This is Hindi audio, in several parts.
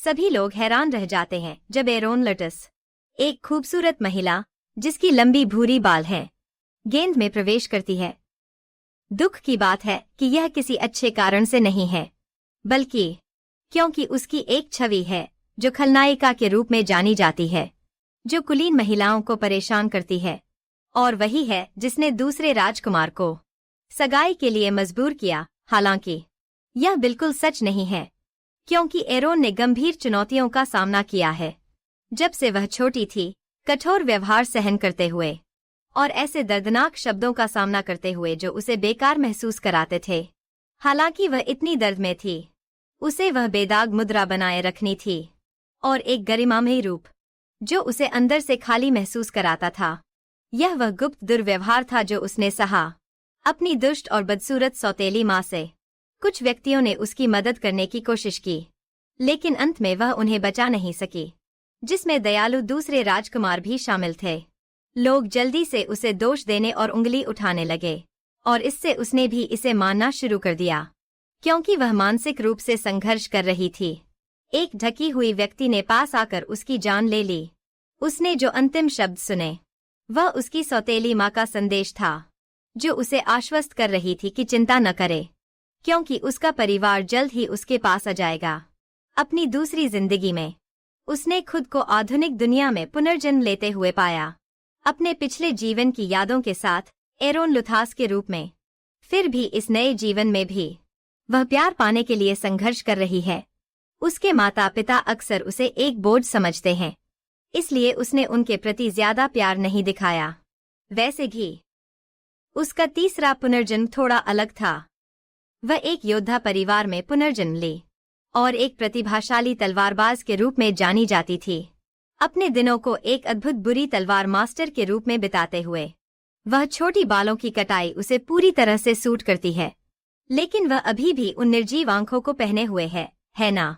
सभी लोग हैरान रह जाते हैं जब एरोन लटस, एक खूबसूरत महिला जिसकी लंबी भूरी बाल हैं, गेंद में प्रवेश करती है। दुख की बात है कि यह किसी अच्छे कारण से नहीं है, बल्कि क्योंकि उसकी एक छवि है जो खलनायिका के रूप में जानी जाती है, जो कुलीन महिलाओं को परेशान करती है, और वही है जिसने दूसरे राजकुमार को सगाई के लिए मजबूर किया। हालांकि यह बिल्कुल सच नहीं है, क्योंकि एरोन ने गंभीर चुनौतियों का सामना किया है जब से वह छोटी थी, कठोर व्यवहार सहन करते हुए और ऐसे दर्दनाक शब्दों का सामना करते हुए जो उसे बेकार महसूस कराते थे। हालांकि वह इतनी दर्द में थी, उसे वह बेदाग मुद्रा बनाए रखनी थी और एक गरिमामयी रूप जो उसे अंदर से खाली महसूस कराता था। यह वह गुप्त दुर्व्यवहार था जो उसने सहा अपनी दुष्ट और बदसूरत सौतेली माँ से। कुछ व्यक्तियों ने उसकी मदद करने की कोशिश की, लेकिन अंत में वह उन्हें बचा नहीं सकी, जिसमें दयालु दूसरे राजकुमार भी शामिल थे। लोग जल्दी से उसे दोष देने और उंगली उठाने लगे, और इससे उसने भी इसे मानना शुरू कर दिया, क्योंकि वह मानसिक रूप से संघर्ष कर रही थी। एक ढकी हुई व्यक्ति ने पास आकर उसकी जान ले ली। उसने जो अंतिम शब्द सुने वह उसकी सौतेली माँ का संदेश था, जो उसे आश्वस्त कर रही थी कि चिंता न करे, क्योंकि उसका परिवार जल्द ही उसके पास आ जाएगा। अपनी दूसरी जिंदगी में उसने खुद को आधुनिक दुनिया में पुनर्जन्म लेते हुए पाया, अपने पिछले जीवन की यादों के साथ एरोन लुथास के रूप में। फिर भी इस नए जीवन में भी वह प्यार पाने के लिए संघर्ष कर रही है। उसके माता पिता अक्सर उसे एक बोझ समझते हैं, इसलिए उसने उनके प्रति ज्यादा प्यार नहीं दिखाया। वैसे भी उसका तीसरा पुनर्जन्म थोड़ा अलग था। वह एक योद्धा परिवार में पुनर्जन्म ली और एक प्रतिभाशाली तलवारबाज के रूप में जानी जाती थी। अपने दिनों को एक अद्भुत बुरी तलवार मास्टर के रूप में बिताते हुए वह छोटी बालों की कटाई उसे पूरी तरह से सूट करती है, लेकिन वह अभी भी उन निर्जीव आंखों को पहने हुए है ना?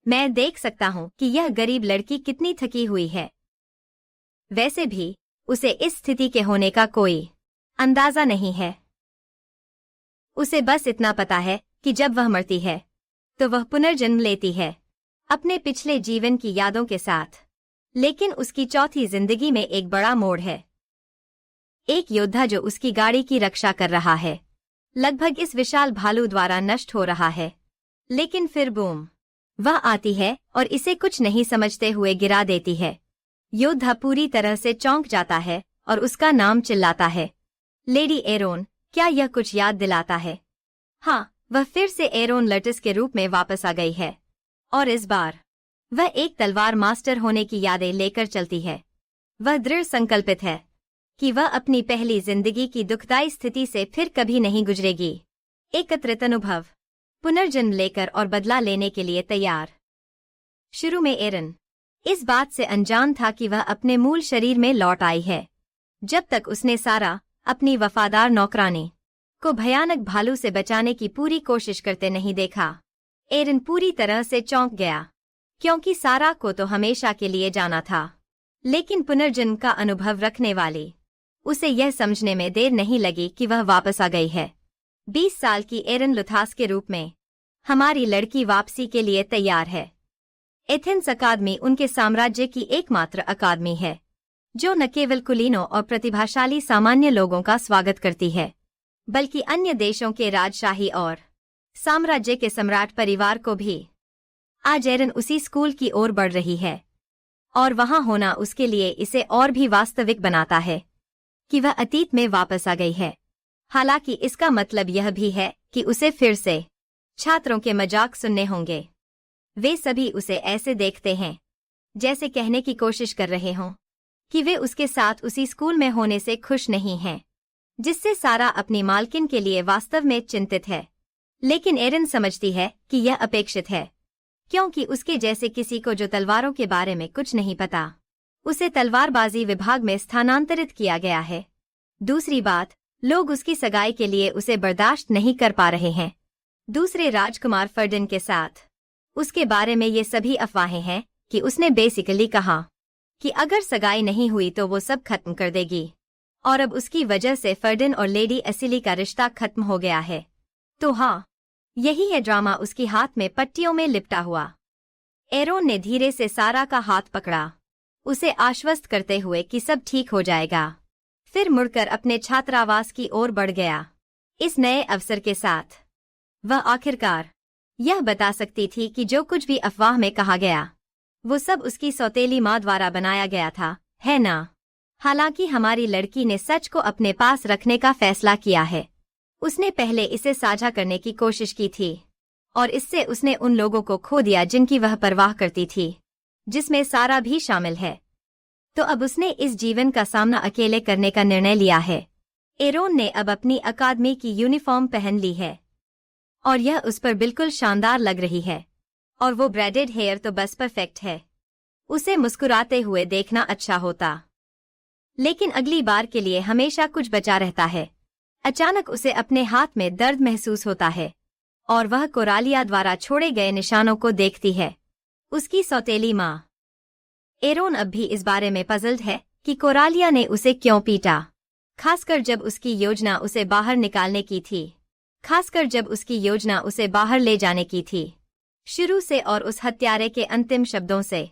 मैं देख सकता हूँ कि यह गरीब लड़की कितनी थकी हुई है। वैसे भी उसे इस स्थिति के होने का कोई अंदाजा नहीं है। उसे बस इतना पता है कि जब वह मरती है तो वह पुनर्जन्म लेती है अपने पिछले जीवन की यादों के साथ। लेकिन उसकी चौथी जिंदगी में एक बड़ा मोड़ है। एक योद्धा जो उसकी गाड़ी की रक्षा कर रहा है, लगभग इस विशाल भालू द्वारा नष्ट हो रहा है, लेकिन फिर बूम, वह आती है और इसे कुछ नहीं समझते हुए गिरा देती है। योद्धा पूरी तरह से चौंक जाता है और उसका नाम चिल्लाता है, लेडी एरोन। क्या यह कुछ याद दिलाता है? हाँ, वह फिर से एरोन लटस के रूप में वापस आ गई है, और इस बार वह एक तलवार मास्टर होने की यादें लेकर चलती है। वह दृढ़ संकल्पित है कि वह अपनी पहली जिंदगी की दुखदाई स्थिति से फिर कभी नहीं गुजरेगी। एकत्रित अनुभव, पुनर्जन्म लेकर और बदला लेने के लिए तैयार। शुरू में एरन इस बात से अनजान था कि वह अपने मूल शरीर में लौट आई है, जब तक उसने सारा अपनी वफादार नौकरानी को भयानक भालू से बचाने की पूरी कोशिश करते नहीं देखा। एरन पूरी तरह से चौंक गया, क्योंकि सारा को तो हमेशा के लिए जाना था, लेकिन पुनर्जन्म का अनुभव रखने वाली उसे यह समझने में देर नहीं लगी कि वह वापस आ गई है। 20 साल की एरन लुथास के रूप में हमारी लड़की वापसी के लिए तैयार है। एथेंस अकादमी उनके साम्राज्य की एकमात्र अकादमी है जो न केवल कुलीनों और प्रतिभाशाली सामान्य लोगों का स्वागत करती है, बल्कि अन्य देशों के राजशाही और साम्राज्य के सम्राट परिवार को भी। आज एरन उसी स्कूल की ओर बढ़ रही है, और वहां होना उसके लिए इसे और भी वास्तविक बनाता है कि वह अतीत में वापस आ गई है। हालांकि इसका मतलब यह भी है कि उसे फिर से छात्रों के मजाक सुनने होंगे। वे सभी उसे ऐसे देखते हैं जैसे कहने की कोशिश कर रहे हों कि वे उसके साथ उसी स्कूल में होने से खुश नहीं हैं, जिससे सारा अपनी मालकिन के लिए वास्तव में चिंतित है। लेकिन एरन समझती है कि यह अपेक्षित है, क्योंकि उसके जैसे किसी को जो तलवारों के बारे में कुछ नहीं पता, उसे तलवारबाजी विभाग में स्थानांतरित किया गया है। दूसरी बात, लोग उसकी सगाई के लिए उसे बर्दाश्त नहीं कर पा रहे हैं दूसरे राजकुमार फर्डिन के साथ। उसके बारे में ये सभी अफवाहें हैं कि उसने बेसिकली कहा कि अगर सगाई नहीं हुई तो वो सब खत्म कर देगी, और अब उसकी वजह से फर्डिन और लेडी एसिली का रिश्ता खत्म हो गया है। तो हाँ, यही है ड्रामा उसकी हाथ में पट्टियों में लिपटा हुआ। एरोन ने धीरे से सारा का हाथ पकड़ा, उसे आश्वस्त करते हुए कि सब ठीक हो जाएगा। फिर मुड़कर अपने छात्रावास की ओर बढ़ गया। इस नए अवसर के साथ वह आखिरकार यह बता सकती थी कि जो कुछ भी अफवाह में कहा गया वो सब उसकी सौतेली माँ द्वारा बनाया गया था, है ना? हालांकि हमारी लड़की ने सच को अपने पास रखने का फैसला किया है। उसने पहले इसे साझा करने की कोशिश की थी और इससे उसने उन लोगों को खो दिया जिनकी वह परवाह करती थी, जिसमें सारा भी शामिल है। तो अब उसने इस जीवन का सामना अकेले करने का निर्णय लिया है। एरोन ने अब अपनी अकादमी की यूनिफॉर्म पहन ली है और यह उस पर बिल्कुल शानदार लग रही है और वो ब्रेडेड हेयर तो बस परफेक्ट है। उसे मुस्कुराते हुए देखना अच्छा होता, लेकिन अगली बार के लिए हमेशा कुछ बचा रहता है। अचानक उसे अपने हाथ में दर्द महसूस होता है और वह कोरालिया द्वारा छोड़े गए निशानों को देखती है। उसकी सौतेली माँ। एरोन अब भी इस बारे में पजल्ड है कि कोरालिया ने उसे क्यों पीटा, खासकर जब उसकी योजना उसे बाहर निकालने की थी, खासकर जब उसकी योजना उसे बाहर ले जाने की थी। शुरू से और उस हत्यारे के अंतिम शब्दों से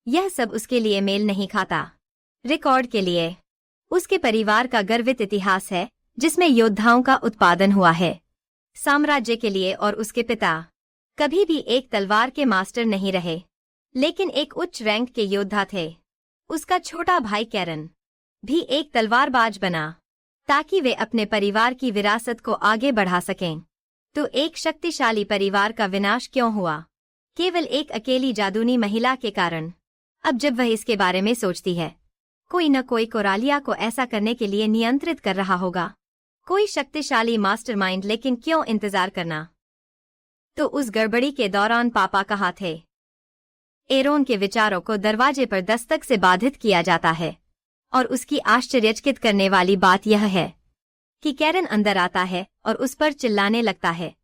यह सब उसके लिए मेल नहीं खाता। रिकॉर्ड के लिए उसके परिवार का गर्वित इतिहास है जिसमें योद्धाओं का उत्पादन हुआ है। साम्राज्य के लिए और उसके पिता कभी भी एक तलवार के मास्टर नहीं रहे, लेकिन एक उच्च रैंक के योद्धा थे। उसका छोटा भाई कैरन भी एक तलवारबाज बना ताकि वे अपने परिवार की विरासत को आगे बढ़ा सकें। तो एक शक्तिशाली परिवार का विनाश क्यों हुआ? केवल एक अकेली जादूनी महिला के कारण। अब जब वह इसके बारे में सोचती है, कोई न कोई कोरालिया को ऐसा करने के लिए नियंत्रित कर रहा होगा, कोई शक्तिशाली मास्टरमाइंड। लेकिन क्यों इंतजार करना? तो उस गड़बड़ी के दौरान पापा कहाँ थे? एरोन के विचारों को दरवाजे पर दस्तक से बाधित किया जाता है और उसकी आश्चर्यचकित करने वाली बात यह है कि कैरन अंदर आता है और उस पर चिल्लाने लगता है।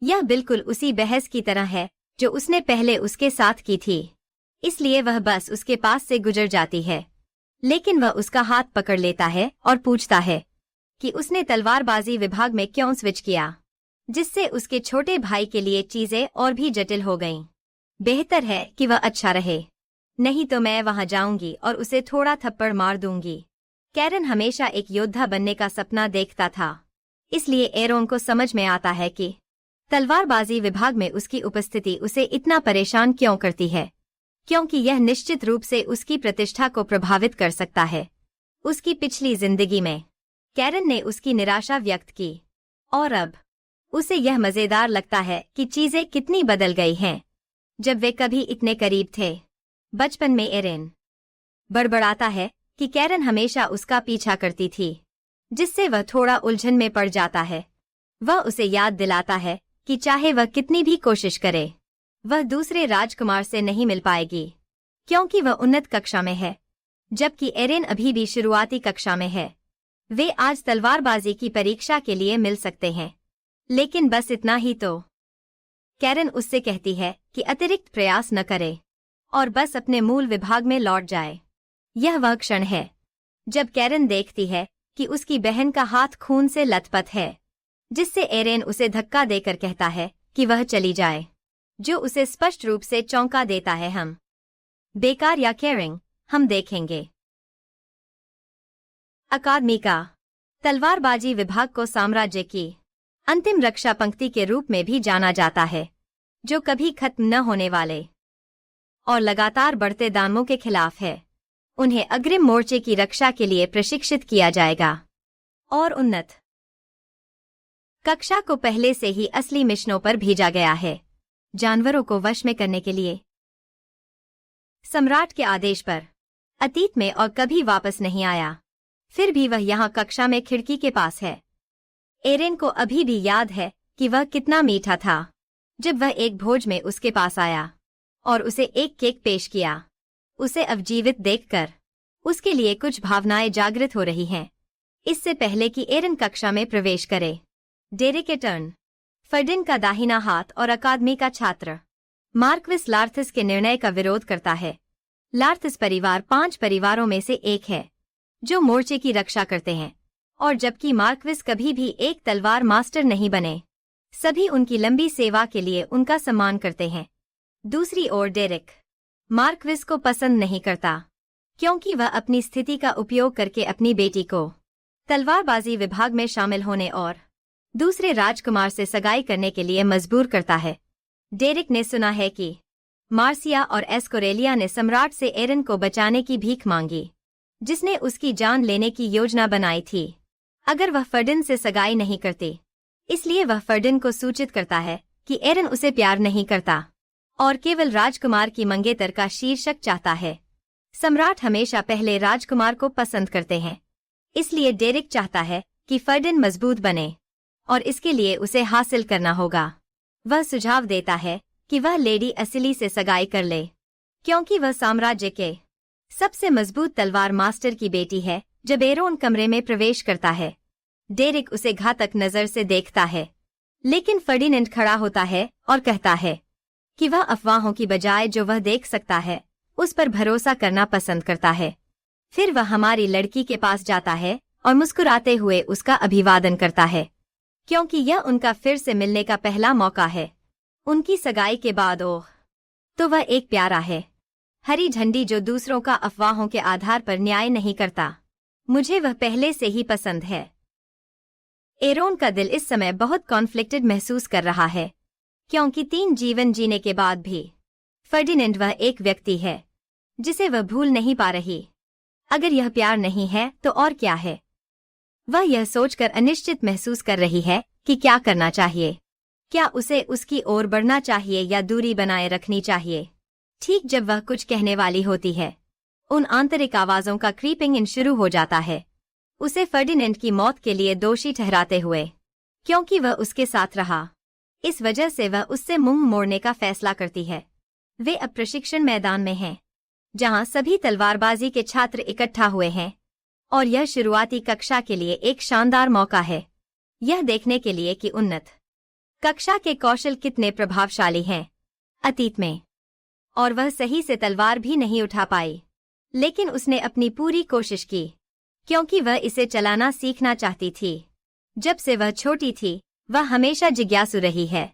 यह बिल्कुल उसी बहस की तरह है जो उसने पहले उसके साथ की थी, इसलिए वह बस उसके पास से गुजर जाती है। लेकिन वह उसका हाथ पकड़ लेता है और पूछता है कि उसने तलवारबाजी विभाग में क्यों स्विच किया, जिससे उसके छोटे भाई के लिए चीजें और भी जटिल हो गईं। बेहतर है कि वह अच्छा रहे, नहीं तो मैं वहां जाऊंगी और उसे थोड़ा थप्पड़ मार दूंगी। कैरन हमेशा एक योद्धा बनने का सपना देखता था, इसलिए एरोन को समझ में आता है कि तलवारबाजी विभाग में उसकी उपस्थिति उसे इतना परेशान क्यों करती है, क्योंकि यह निश्चित रूप से उसकी प्रतिष्ठा को प्रभावित कर सकता है। उसकी पिछली जिंदगी में कैरन ने उसकी निराशा व्यक्त की और अब उसे यह मजेदार लगता है कि चीजें कितनी बदल गई हैं जब वे कभी इतने करीब थे। बचपन में एरेन बड़बड़ाता है कि कैरन हमेशा उसका पीछा करती थी, जिससे वह थोड़ा उलझन में पड़ जाता है। वह उसे याद दिलाता है कि चाहे वह कितनी भी कोशिश करे, वह दूसरे राजकुमार से नहीं मिल पाएगी, क्योंकि वह उन्नत कक्षा में है, जबकि एरेन अभी भी शुरुआती कक्षा में है। वे आज तलवारबाजी की परीक्षा के लिए मिल सकते हैं, लेकिन बस इतना ही। तो कैरन उससे कहती है कि अतिरिक्त प्रयास न करे और बस अपने मूल विभाग में लौट जाए। यह वह क्षण है जब कैरन देखती है कि उसकी बहन का हाथ खून से लथपथ है, जिससे एरेन उसे धक्का देकर कहता है कि वह चली जाए, जो उसे स्पष्ट रूप से चौंका देता है। हम बेकार या केयरिंग, हम देखेंगे। अकादमी का तलवारबाजी विभाग को साम्राज्य की अंतिम रक्षा पंक्ति के रूप में भी जाना जाता है, जो कभी खत्म न होने वाले और लगातार बढ़ते दामों के खिलाफ है। उन्हें अग्रिम मोर्चे की रक्षा के लिए प्रशिक्षित किया जाएगा और उन्नत कक्षा को पहले से ही असली मिशनों पर भेजा गया है, जानवरों को वश में करने के लिए। सम्राट के आदेश पर अतीत में और कभी वापस नहीं आया, फिर भी वह यहाँ कक्षा में खिड़की के पास है। एरेन को अभी भी याद है कि वह कितना मीठा था जब वह एक भोज में उसके पास आया और उसे एक केक पेश किया। उसे अब जीवित देखकर उसके लिए कुछ भावनाएं जागृत हो रही हैं। इससे पहले कि एरेन कक्षा में प्रवेश करे, डेरेक टर्न, फर्डिन का दाहिना हाथ और अकादमी का छात्र, मार्क्विस लार्थस के निर्णय का विरोध करता है। लार्थस परिवार 5 परिवारों में से एक है जो मोर्चे की रक्षा करते हैं, और जबकि मार्क्विस कभी भी एक तलवार मास्टर नहीं बने, सभी उनकी लंबी सेवा के लिए उनका सम्मान करते हैं। दूसरी ओर डेरेक मार्क्विस को पसंद नहीं करता, क्योंकि वह अपनी स्थिति का उपयोग करके अपनी बेटी को तलवारबाजी विभाग में शामिल होने और दूसरे राजकुमार से सगाई करने के लिए मजबूर करता है। डेरिक ने सुना है कि मार्सिया और एस्कोरेलिया ने सम्राट से एरन को बचाने की भीख मांगी, जिसने उसकी जान लेने की योजना बनाई थी अगर वह फर्डिन से सगाई नहीं करती। इसलिए वह फर्डिन को सूचित करता है कि एरन उसे प्यार नहीं करता और केवल राजकुमार की मंगेतर का शीर्षक चाहता है। सम्राट हमेशा पहले राजकुमार को पसंद करते हैं, इसलिए डेरिक चाहता है कि फर्डिन मजबूत बने और इसके लिए उसे हासिल करना होगा। वह सुझाव देता है कि वह लेडी असिली से सगाई कर ले, क्योंकि वह साम्राज्य के सबसे मजबूत तलवार मास्टर की बेटी है। जब एरोन कमरे में प्रवेश करता है, डेरिक उसे घातक नजर से देखता है, लेकिन फर्डिनेंड खड़ा होता है और कहता है कि वह अफवाहों की बजाय जो वह देख सकता है उस पर भरोसा करना पसंद करता है। फिर वह हमारी लड़की के पास जाता है और मुस्कुराते हुए उसका अभिवादन करता है, क्योंकि यह उनका फिर से मिलने का पहला मौका है। उनकी सगाई के बाद ओह, तो वह एक प्यारा है, हरी झंडी जो दूसरों का अफवाहों के आधार पर न्याय नहीं करता। मुझे वह पहले से ही पसंद है। एरोन का दिल इस समय बहुत कॉन्फ्लिक्टेड महसूस कर रहा है, क्योंकि 3 जीवन जीने के बाद भी फर्डिनेंड वह एक व्यक्ति है जिसे वह भूल नहीं पा रही। अगर यह प्यार नहीं है तो और क्या है? वह यह सोचकर अनिश्चित महसूस कर रही है कि क्या करना चाहिए। क्या उसे उसकी ओर बढ़ना चाहिए या दूरी बनाए रखनी चाहिए? ठीक जब वह कुछ कहने वाली होती है, उन आंतरिक आवाजों का क्रीपिंग इन शुरू हो जाता है, उसे फर्डिनेंड की मौत के लिए दोषी ठहराते हुए, क्योंकि वह उसके साथ रहा। इस वजह से वह उससे मुंह मोड़ने का फैसला करती है। वे अब प्रशिक्षण मैदान में हैं, जहां सभी तलवारबाजी के छात्र इकट्ठा हुए हैं, और यह शुरुआती कक्षा के लिए एक शानदार मौका है, यह देखने के लिए कि उन्नत कक्षा के कौशल कितने प्रभावशाली हैं अतीत में। और वह सही से तलवार भी नहीं उठा पाई, लेकिन उसने अपनी पूरी कोशिश की, क्योंकि वह इसे चलाना सीखना चाहती थी। जब से वह छोटी थी, वह हमेशा जिज्ञासु रही है,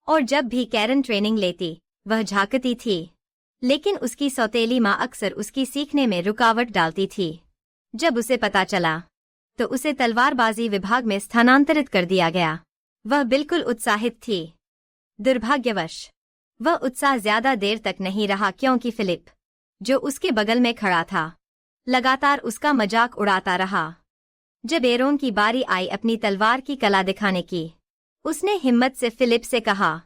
और जब भी कैरन ट्रेनिंग लेती, वह झांकती थी, लेकिन उसकी सौतेली माँ अक्सर उसकी सीखने में रुकावट डालती थी। जब उसे पता चला, तो उसे तलवारबाजी विभाग में स्थानांतरित कर दिया गया। वह बिल्कुल उत्साहित थी। दुर्भाग्यवश वह उत्साह ज्यादा देर तक नहीं रहा, क्योंकि फिलिप, जो उसके बगल में खड़ा था, लगातार उसका मजाक उड़ाता रहा। जब एरोन की बारी आई अपनी तलवार की कला दिखाने की, उसने हिम्मत से फिलिप से कहा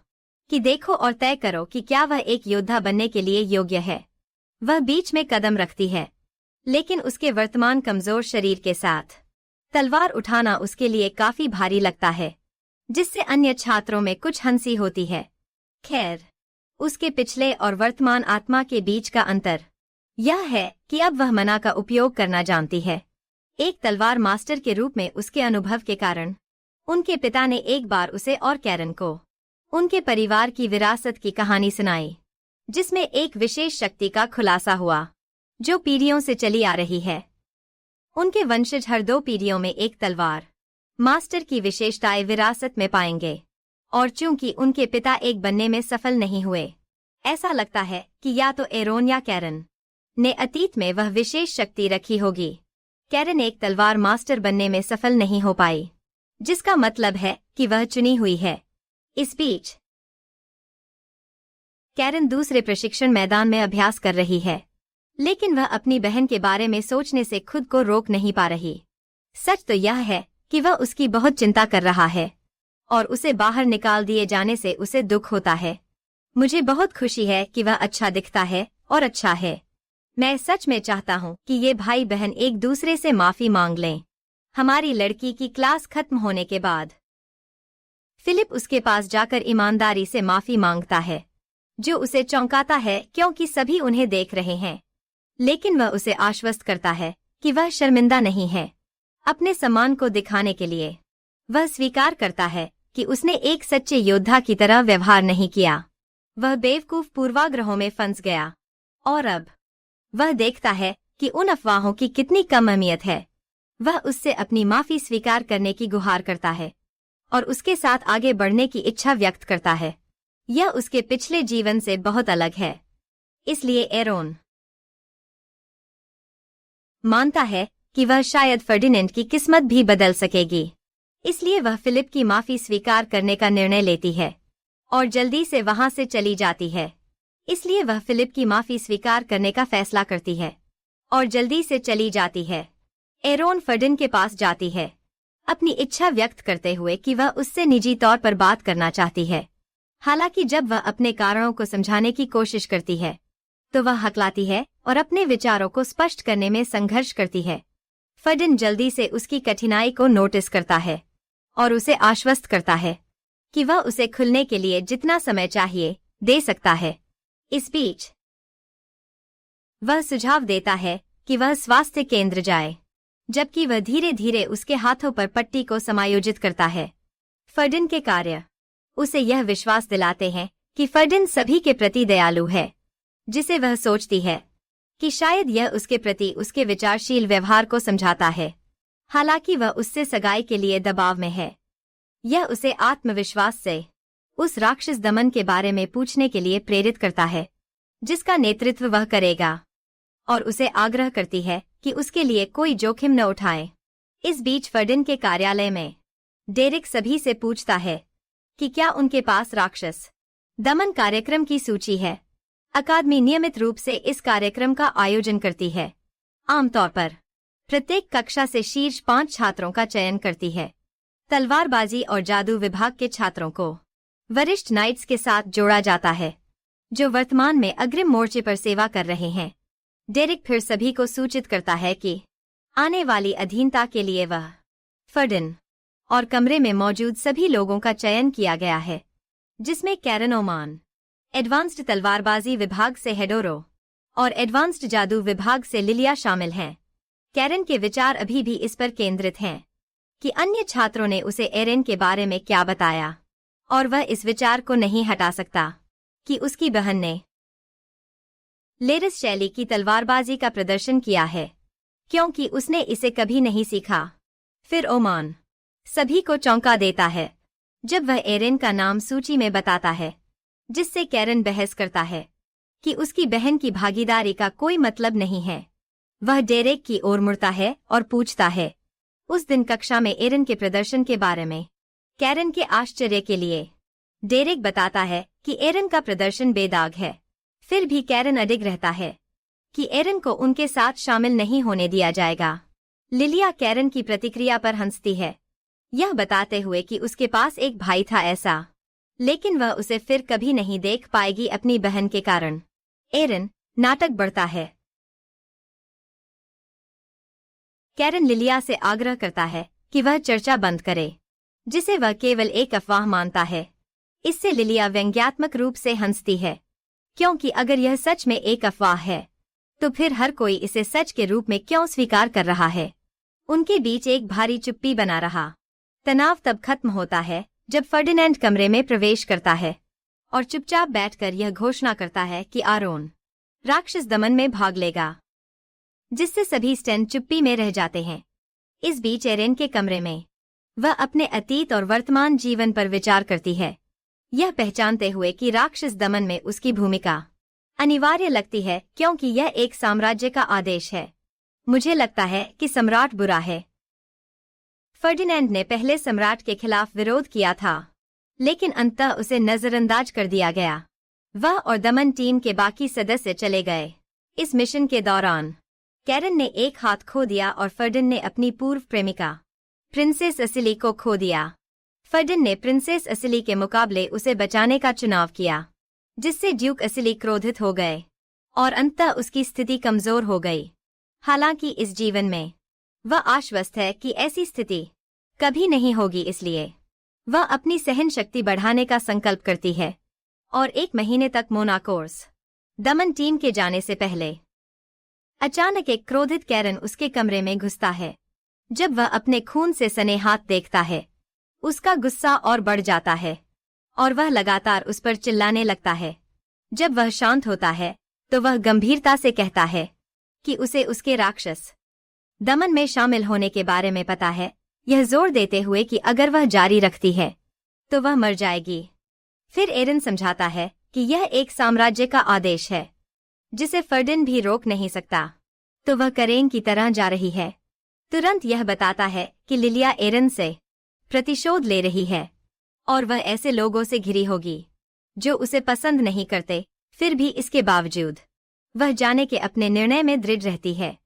कि देखो और तय करो कि क्या वह एक योद्धा बनने के लिए योग्य है। वह बीच में कदम रखती है, लेकिन उसके वर्तमान कमजोर शरीर के साथ तलवार उठाना उसके लिए काफी भारी लगता है, जिससे अन्य छात्रों में कुछ हंसी होती है। खैर, उसके पिछले और वर्तमान आत्मा के बीच का अंतर यह है कि अब वह मना का उपयोग करना जानती है। एक तलवार मास्टर के रूप में उसके अनुभव के कारण उनके पिता ने एक बार उसे और कैरन को उनके परिवार की विरासत की कहानी सुनाई, जिसमें एक विशेष शक्ति का खुलासा हुआ जो पीढ़ियों से चली आ रही है। उनके वंशज हर 2 पीढ़ियों में एक तलवार मास्टर की विशेषताएं विरासत में पाएंगे, और चूंकि उनके पिता एक बनने में सफल नहीं हुए, ऐसा लगता है कि या तो एरोन या कैरन ने अतीत में वह विशेष शक्ति रखी होगी। कैरन एक तलवार मास्टर बनने में सफल नहीं हो पाई, जिसका मतलब है कि वह चुनी हुई है। इस बीच कैरन दूसरे प्रशिक्षण मैदान में अभ्यास कर रही है, लेकिन वह अपनी बहन के बारे में सोचने से खुद को रोक नहीं पा रही। सच तो यह है कि वह उसकी बहुत चिंता कर रहा है, और उसे बाहर निकाल दिए जाने से उसे दुख होता है। मुझे बहुत खुशी है कि वह अच्छा दिखता है और अच्छा है। मैं सच में चाहता हूँ कि ये भाई बहन एक दूसरे से माफी मांग लें। हमारी लड़की की क्लास खत्म होने के बाद फिलिप उसके पास जाकर ईमानदारी से माफी मांगता है, जो उसे चौंकाता है क्योंकि सभी उन्हें देख रहे हैं। लेकिन वह उसे आश्वस्त करता है कि वह शर्मिंदा नहीं है। अपने सम्मान को दिखाने के लिए वह स्वीकार करता है कि उसने एक सच्चे योद्धा की तरह व्यवहार नहीं किया। वह बेवकूफ पूर्वाग्रहों में फंस गया, और अब वह देखता है कि उन अफवाहों की कितनी कम अहमियत है। वह उससे अपनी माफी स्वीकार करने की गुहार करता है और उसके साथ आगे बढ़ने की इच्छा व्यक्त करता है। यह उसके पिछले जीवन से बहुत अलग है। इसलिए एरोन मानता है कि वह शायद फर्डिनेंड की किस्मत भी बदल सकेगी। इसलिए वह फिलिप की माफी स्वीकार करने का निर्णय लेती है और जल्दी से वहां से चली जाती है। इसलिए वह फिलिप की माफी स्वीकार करने का फैसला करती है और जल्दी से चली जाती है। एरोन फर्डिन के पास जाती है, अपनी इच्छा व्यक्त करते हुए कि वह उससे निजी तौर पर बात करना चाहती है। हालांकि जब वह अपने कारणों को समझाने की कोशिश करती है तो वह हकलाती है और अपने विचारों को स्पष्ट करने में संघर्ष करती है। फर्डिन जल्दी से उसकी कठिनाई को नोटिस करता है और उसे आश्वस्त करता है कि वह उसे खुलने के लिए जितना समय चाहिए दे सकता है। इस बीच वह सुझाव देता है कि वह स्वास्थ्य केंद्र जाए, जबकि वह धीरे धीरे उसके हाथों पर पट्टी को समायोजित करता है। फर्डिन के कार्य उसे यह विश्वास दिलाते हैं कि फर्डिन सभी के प्रति दयालु है, जिसे वह सोचती है कि शायद यह उसके प्रति उसके विचारशील व्यवहार को समझाता है। हालांकि वह उससे सगाई के लिए दबाव में है। यह उसे आत्मविश्वास से उस राक्षस दमन के बारे में पूछने के लिए प्रेरित करता है जिसका नेतृत्व वह करेगा, और उसे आग्रह करती है कि उसके लिए कोई जोखिम न उठाए। इस बीच फर्डिन के कार्यालय में डेरिक सभी से पूछता है कि क्या उनके पास राक्षस दमन कार्यक्रम की सूची है। अकादमी नियमित रूप से इस कार्यक्रम का आयोजन करती है। आमतौर पर प्रत्येक कक्षा से शीर्ष 5 छात्रों का चयन करती है। तलवारबाजी और जादू विभाग के छात्रों को वरिष्ठ नाइट्स के साथ जोड़ा जाता है, जो वर्तमान में अग्रिम मोर्चे पर सेवा कर रहे हैं। डेरिक फिर सभी को सूचित करता है कि आने वाली अधीनता के लिए वह फर्डिन और कमरे में मौजूद सभी लोगों का चयन किया गया है, जिसमें कैरन ओमान एडवांस्ड तलवारबाजी विभाग से हेडोरो और एडवांस्ड जादू विभाग से लिलिया शामिल हैं। कैरन के विचार अभी भी इस पर केंद्रित हैं कि अन्य छात्रों ने उसे एरेन के बारे में क्या बताया, और वह इस विचार को नहीं हटा सकता कि उसकी बहन ने लेरिस शैली की तलवारबाजी का प्रदर्शन किया है, क्योंकि उसने इसे कभी नहीं सीखा। फिर ओमान सभी को चौंका देता है जब वह एरेन का नाम सूची में बताता है, जिससे कैरन बहस करता है कि उसकी बहन की भागीदारी का कोई मतलब नहीं है। वह डेरेक की ओर मुड़ता है और पूछता है उस दिन कक्षा में एरेन के प्रदर्शन के बारे में। कैरन के आश्चर्य के लिए डेरेक बताता है कि एरेन का प्रदर्शन बेदाग है। फिर भी कैरन अडिग रहता है कि एरेन को उनके साथ शामिल नहीं होने दिया जाएगा। लिलिया कैरन की प्रतिक्रिया पर हंसती है, यह बताते हुए कि उसके पास एक भाई था ऐसा, लेकिन वह उसे फिर कभी नहीं देख पाएगी अपनी बहन के कारण। एरेन नाटक बढ़ता है। कैरन लिलिया से आग्रह करता है कि वह चर्चा बंद करे, जिसे वह केवल एक अफवाह मानता है। इससे लिलिया व्यंग्यात्मक रूप से हंसती है, क्योंकि अगर यह सच में एक अफवाह है तो फिर हर कोई इसे सच के रूप में क्यों स्वीकार कर रहा है। उनके बीच एक भारी चुप्पी बना रहा। तनाव तब खत्म होता है जब फर्डिनेंड कमरे में प्रवेश करता है और चुपचाप बैठकर यह घोषणा करता है कि आरोन राक्षस दमन में भाग लेगा, जिससे सभी स्टैन चुप्पी में रह जाते हैं। इस बीच एरेन के कमरे में वह अपने अतीत और वर्तमान जीवन पर विचार करती है, यह पहचानते हुए कि राक्षस दमन में उसकी भूमिका अनिवार्य लगती है, क्योंकि यह एक साम्राज्य का आदेश है। मुझे लगता है कि सम्राट बुरा है। फर्डिनेंड ने पहले सम्राट के खिलाफ विरोध किया था, लेकिन अंततः उसे नजरअंदाज कर दिया गया। वह और दमन टीम के बाकी सदस्य चले गए। इस मिशन के दौरान कैरन ने एक हाथ खो दिया और फर्डिन ने अपनी पूर्व प्रेमिका प्रिंसेस असिली को खो दिया। फर्डिन ने प्रिंसेस असिली के मुकाबले उसे बचाने का चुनाव किया, जिससे ड्यूक असिली क्रोधित हो गए और अंततः उसकी स्थिति कमजोर हो गई। हालांकि इस जीवन में वह आश्वस्त है कि ऐसी स्थिति कभी नहीं होगी, इसलिए वह अपनी सहन शक्ति बढ़ाने का संकल्प करती है और 1 महीने तक मोनाकोर्स दमन टीम के जाने से पहले अचानक एक क्रोधित कैरन उसके कमरे में घुसता है। जब वह अपने खून से सने हाथ देखता है, उसका गुस्सा और बढ़ जाता है और वह लगातार उस पर चिल्लाने लगता है। जब वह शांत होता है तो वह गंभीरता से कहता है कि उसे उसके राक्षस दमन में शामिल होने के बारे में पता है, यह जोर देते हुए कि अगर वह जारी रखती है तो वह मर जाएगी। फिर एरेन समझाता है कि यह एक साम्राज्य का आदेश है जिसे फर्डिन भी रोक नहीं सकता। तो वह करेन की तरह जा रही है। तुरंत यह बताता है कि लिलिया एरन से प्रतिशोध ले रही है और वह ऐसे लोगों से घिरी होगी जो उसे पसंद नहीं करते। फिर भी इसके बावजूद वह जाने के अपने निर्णय में दृढ़ रहती है।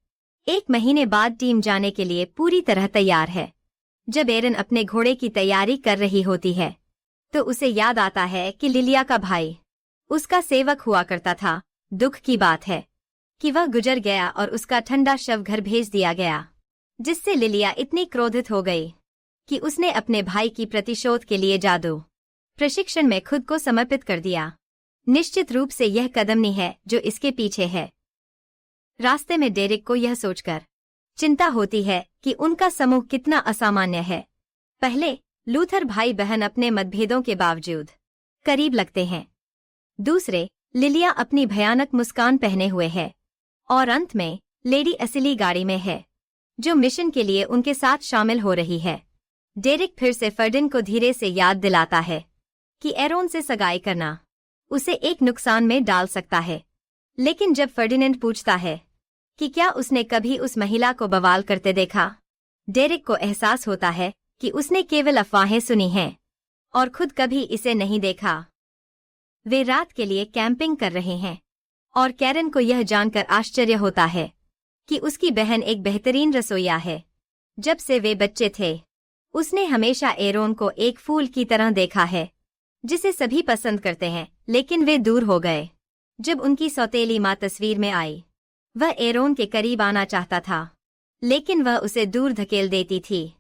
1 महीने बाद टीम जाने के लिए पूरी तरह तैयार है। जब एरन अपने घोड़े की तैयारी कर रही होती है तो उसे याद आता है कि लिलिया का भाई उसका सेवक हुआ करता था। दुख की बात है कि वह गुजर गया और उसका ठंडा शव घर भेज दिया गया, जिससे लिलिया इतनी क्रोधित हो गई कि उसने अपने भाई की प्रतिशोध के लिए जादू प्रशिक्षण में खुद को समर्पित कर दिया। निश्चित रूप से यह कदम नहीं है जो इसके पीछे है। रास्ते में डेरिक को यह सोचकर चिंता होती है कि उनका समूह कितना असामान्य है। पहले लूथर भाई बहन अपने मतभेदों के बावजूद करीब लगते हैं। दूसरे, लिलिया अपनी भयानक मुस्कान पहने हुए है। और अंत में लेडी असली गाड़ी में है जो मिशन के लिए उनके साथ शामिल हो रही है। डेरिक फिर से फर्डिन को धीरे से याद दिलाता है कि एरोन से सगाई करना उसे एक नुकसान में डाल सकता है। लेकिन जब फर्डिनेंड पूछता है कि क्या उसने कभी उस महिला को बवाल करते देखा, डेरिक को एहसास होता है कि उसने केवल अफवाहें सुनी हैं और खुद कभी इसे नहीं देखा। वे रात के लिए कैंपिंग कर रहे हैं और कैरन को यह जानकर आश्चर्य होता है कि उसकी बहन एक बेहतरीन रसोइया है। जब से वे बच्चे थे उसने हमेशा एरोन को एक फूल की तरह देखा है जिसे सभी पसंद करते हैं, लेकिन वे दूर हो गए। जब उनकी सौतेली माँ तस्वीर में आई, वह एरोन के करीब आना चाहता था लेकिन वह उसे दूर धकेल देती थी।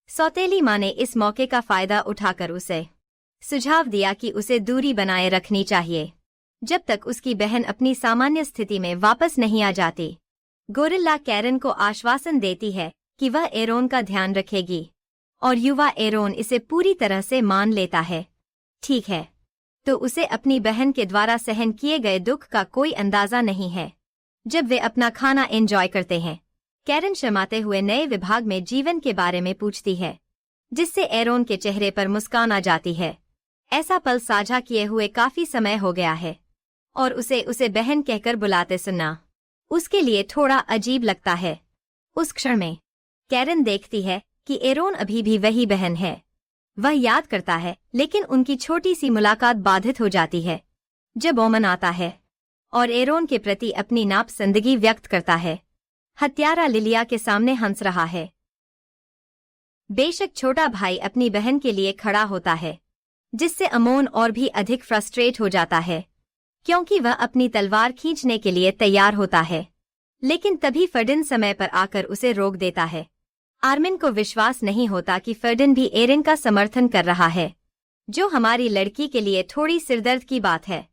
सौतेली माँ ने इस मौके का फायदा उठाकर उसे सुझाव दिया कि उसे दूरी बनाए रखनी चाहिए जब तक उसकी बहन अपनी सामान्य स्थिति में वापस नहीं आ जाती। गोरिल्ला कैरन को आश्वासन देती है कि वह एरोन का ध्यान रखेगी और युवा एरोन इसे पूरी तरह से मान लेता है। ठीक है, तो उसे अपनी बहन के द्वारा सहन किए गए दुख का कोई अंदाजा नहीं है। जब वे अपना खाना एंजॉय करते हैं, कैरन शर्माते हुए नए विभाग में जीवन के बारे में पूछती है, जिससे एरोन के चेहरे पर मुस्कान आ जाती है। ऐसा पल साझा किए हुए काफी समय हो गया है और उसे बहन कहकर बुलाते सुनना उसके लिए थोड़ा अजीब लगता है। उस क्षण में कैरन देखती है कि एरोन अभी भी वही बहन है। वह याद करता है, लेकिन उनकी छोटी सी मुलाकात बाधित हो जाती है जब ओमन आता है और एरोन के प्रति अपनी नापसंदगी व्यक्त करता है। हत्यारा लिलिया के सामने हंस रहा है। बेशक छोटा भाई अपनी बहन के लिए खड़ा होता है, जिससे अमोन और भी अधिक फ्रस्ट्रेट हो जाता है क्योंकि वह अपनी तलवार खींचने के लिए तैयार होता है, लेकिन तभी फर्डिन समय पर आकर उसे रोक देता है। आर्मिन को विश्वास नहीं होता कि फर्डिन भी एरिन का समर्थन कर रहा है, जो हमारी लड़की के लिए थोड़ी सिरदर्द की बात है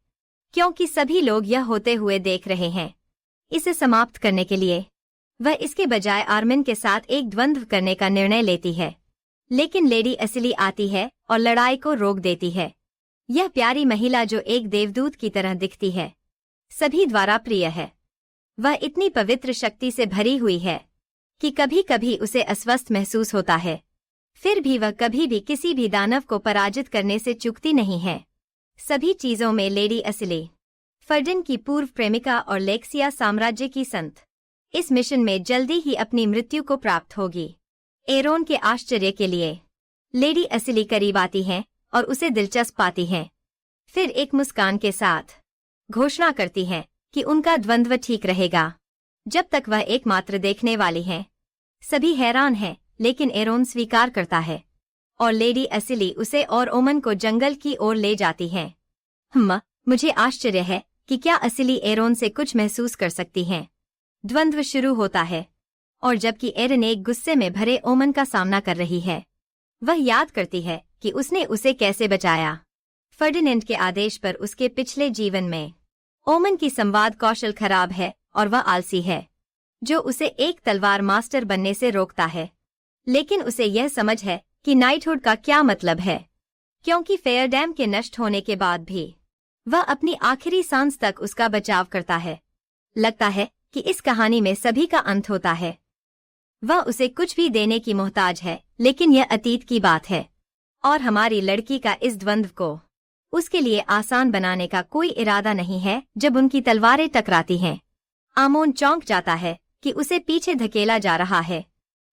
क्योंकि सभी लोग यह होते हुए देख रहे हैं। इसे समाप्त करने के लिए वह इसके बजाय आर्मिन के साथ एक द्वंद्व करने का निर्णय लेती है, लेकिन लेडी असली आती है और लड़ाई को रोक देती है। यह प्यारी महिला जो एक देवदूत की तरह दिखती है, सभी द्वारा प्रिय है। वह इतनी पवित्र शक्ति से भरी हुई है कि कभी कभी उसे अस्वस्थ महसूस होता है। फिर भी वह कभी भी किसी भी दानव को पराजित करने से चूकती नहीं है। सभी चीजों में लेडी असली फर्डिन की पूर्व प्रेमिका और लेक्सिया साम्राज्य की संत इस मिशन में जल्दी ही अपनी मृत्यु को प्राप्त होगी। एरोन के आश्चर्य के लिए लेडी असली करीब आती हैं और उसे दिलचस्प पाती हैं। फिर एक मुस्कान के साथ घोषणा करती हैं कि उनका द्वंद्व ठीक रहेगा जब तक वह एकमात्र देखने वाली हैं। सभी हैरान हैं, लेकिन एरोन स्वीकार करता है और लेडी असली उसे और ओमन को जंगल की ओर ले जाती हैं। मुझे आश्चर्य है कि क्या असली एरोन से कुछ महसूस कर सकती हैं। द्वंद्व शुरू होता है और जबकि एरिन एक गुस्से में भरे ओमन का सामना कर रही है, वह याद करती है कि उसने उसे कैसे बचाया। फर्डिनेंड के आदेश पर उसके पिछले जीवन में ओमन की संवाद कौशल खराब है और वह आलसी है, जो उसे एक तलवार मास्टर बनने से रोकता है। लेकिन उसे यह समझ है कि नाइटहुड का क्या मतलब है, क्योंकि फेयरडैम के नष्ट होने के बाद भी वह अपनी आखिरी सांस तक उसका बचाव करता है। लगता है कि इस कहानी में सभी का अंत होता है। वह उसे कुछ भी देने की मोहताज है, लेकिन यह अतीत की बात है और हमारी लड़की का इस द्वंद्व को उसके लिए आसान बनाने का कोई इरादा नहीं है जब उनकी तलवारें टकराती हैं। आमोन चौंक जाता है कि उसे पीछे धकेला जा रहा है,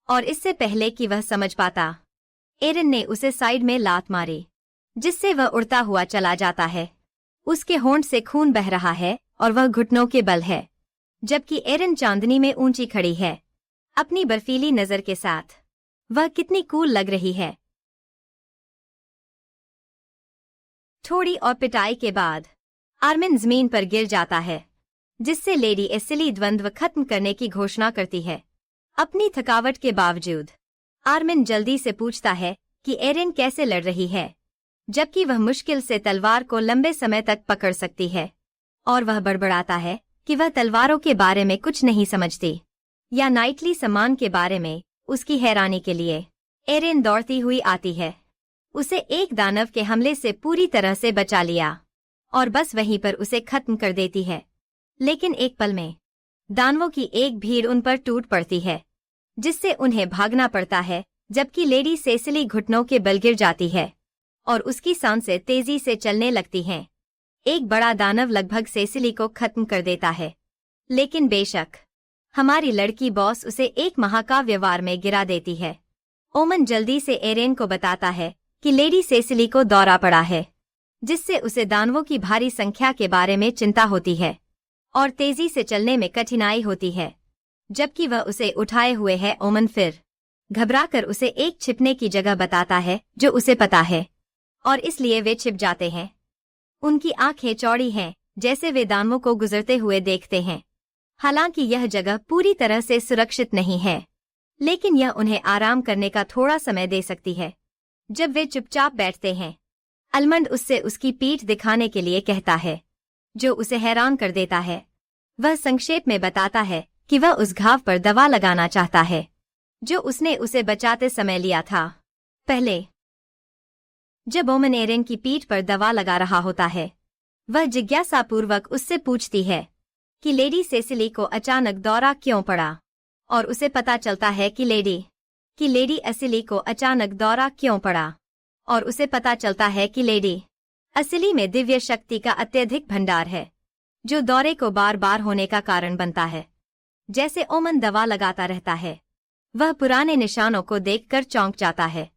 और इससे पहले कि वह समझ पाता, एरन ने उसे साइड में लात मारी, जिससे वह उड़ता हुआ चला जाता है। उसके होंठ से खून बह रहा है और वह घुटनों के बल है, जबकि एरन चांदनी में ऊंची खड़ी है, अपनी बर्फीली नजर के साथ। वह कितनी कूल लग रही है। थोड़ी और पिटाई के बाद आर्मिन जमीन पर गिर जाता है, जिससे लेडी एसिली द्वंद्व खत्म करने की घोषणा करती है। अपनी थकावट के बावजूद आर्मिन जल्दी से पूछता है कि एरिन कैसे लड़ रही है, जबकि वह मुश्किल से तलवार को लंबे समय तक पकड़ सकती है, और वह बड़बड़ाता है कि वह तलवारों के बारे में कुछ नहीं समझती, या नाइटली सम्मान के बारे में। उसकी हैरानी के लिए एरिन दौड़ती हुई आती है, उसे एक दानव के हमले से पूरी तरह से बचा लिया, और बस वहीं पर उसे खत्म कर देती है। लेकिन एक पल में दानवों की एक भीड़ उन पर टूट पड़ती है, जिससे उन्हें भागना पड़ता है, जबकि लेडी सेसिली घुटनों के बल गिर जाती है और उसकी सांसें तेजी से चलने लगती हैं। एक बड़ा दानव लगभग सेसिली को खत्म कर देता है, लेकिन बेशक हमारी लड़की बॉस उसे एक महाकाव्य वार में गिरा देती है। ओमन जल्दी से एरेन को बताता है कि लेडी सेसिली को दौरा पड़ा है, जिससे उसे दानवों की भारी संख्या के बारे में चिंता होती है और तेजी से चलने में कठिनाई होती है, जबकि वह उसे उठाए हुए है। ओमन फिर घबराकर उसे एक छिपने की जगह बताता है जो उसे पता है, और इसलिए वे छिप जाते हैं। उनकी आंखें चौड़ी हैं, जैसे वे दानवों को गुजरते हुए देखते हैं। हालांकि यह जगह पूरी तरह से सुरक्षित नहीं है, लेकिन यह उन्हें आराम करने का थोड़ा समय दे सकती है। जब वे चुपचाप बैठते हैं, अलमंड उससे उसकी पीठ दिखाने के लिए कहता है, जो उसे हैरान कर देता है। वह संक्षेप में बताता है कि वह उस घाव पर दवा लगाना चाहता है, जो उसने उसे बचाते समय लिया था। पहले जब ओमन एरेन की पीठ पर दवा लगा रहा होता है, वह जिज्ञासापूर्वक उससे पूछती है कि लेडी सेसिली को अचानक दौरा क्यों पड़ा, और उसे पता चलता है कि लेडी एसिली को अचानक दौरा क्यों पड़ा, और उसे पता चलता है कि लेडी एसिली में दिव्य शक्ति का अत्यधिक भंडार है, जो दौरे को बार बार होने का कारण बनता है। जैसे ओमन दवा लगाता रहता है, वह पुराने निशानों को देखकर चौंक जाता है,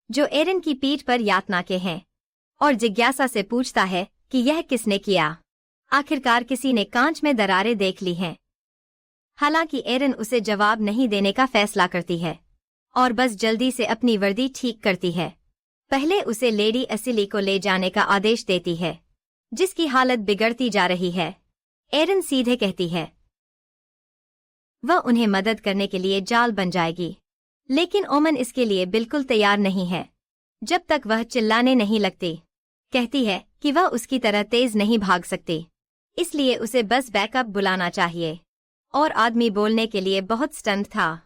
जो एरिन की पीठ पर यातना के हैं, और जिज्ञासा से पूछता है कि यह किसने किया। आखिरकार किसी ने कांच में दरारें देख ली हैं। हालांकि एरिन उसे जवाब नहीं देने का फैसला करती है, और बस जल्दी से अपनी वर्दी ठीक करती है। पहले उसे लेडी एसिली को ले जाने का आदेश देती है, जिसकी हालत बिगड़ती जा रही है। एरिन सीधे कहती है वह उन्हें मदद करने के लिए जाल बन जाएगी, लेकिन ओमन इसके लिए बिल्कुल तैयार नहीं है, जब तक वह चिल्लाने नहीं लगती। कहती है कि वह उसकी तरह तेज नहीं भाग सकती, इसलिए उसे बस बैकअप बुलाना चाहिए, और आदमी बोलने के लिए बहुत स्टंट था।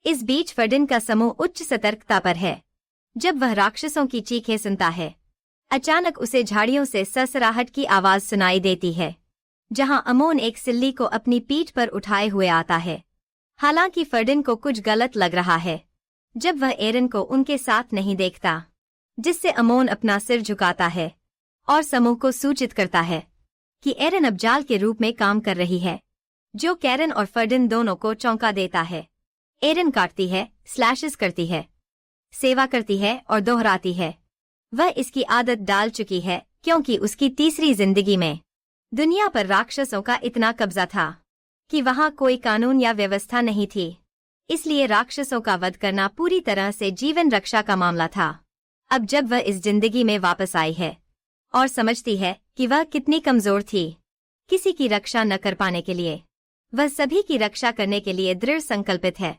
इस बीच फर्डिन का समूह उच्च सतर्कता पर है। जब वह राक्षसों की चीखें सुनता है, अचानक उसे झाड़ियों से सरसराहट की आवाज सुनाई देती है, जहां अमोन एक सिल्ली को अपनी पीठ पर उठाए हुए आता है। हालांकि फर्डिन को कुछ गलत लग रहा है जब वह एरिन को उनके साथ नहीं देखता, जिससे अमोन अपना सिर झुकाता है और समूह को सूचित करता है कि एरिन अब जाल के रूप में काम कर रही है, जो कैरन और फर्डिन दोनों को चौंका देता है। एरिन काटती है, स्लैशेस करती है, सेवा करती है और दोहराती है। वह इसकी आदत डाल चुकी है, क्योंकि उसकी तीसरी जिंदगी में दुनिया पर राक्षसों का इतना कब्जा था कि वहां कोई कानून या व्यवस्था नहीं थी। इसलिए राक्षसों का वध करना पूरी तरह से जीवन रक्षा का मामला था। अब जब वह इस जिंदगी में वापस आई है और समझती है कि वह कितनी कमजोर थी किसी की रक्षा न कर पाने के लिए, वह सभी की रक्षा करने के लिए दृढ़ संकल्पित है।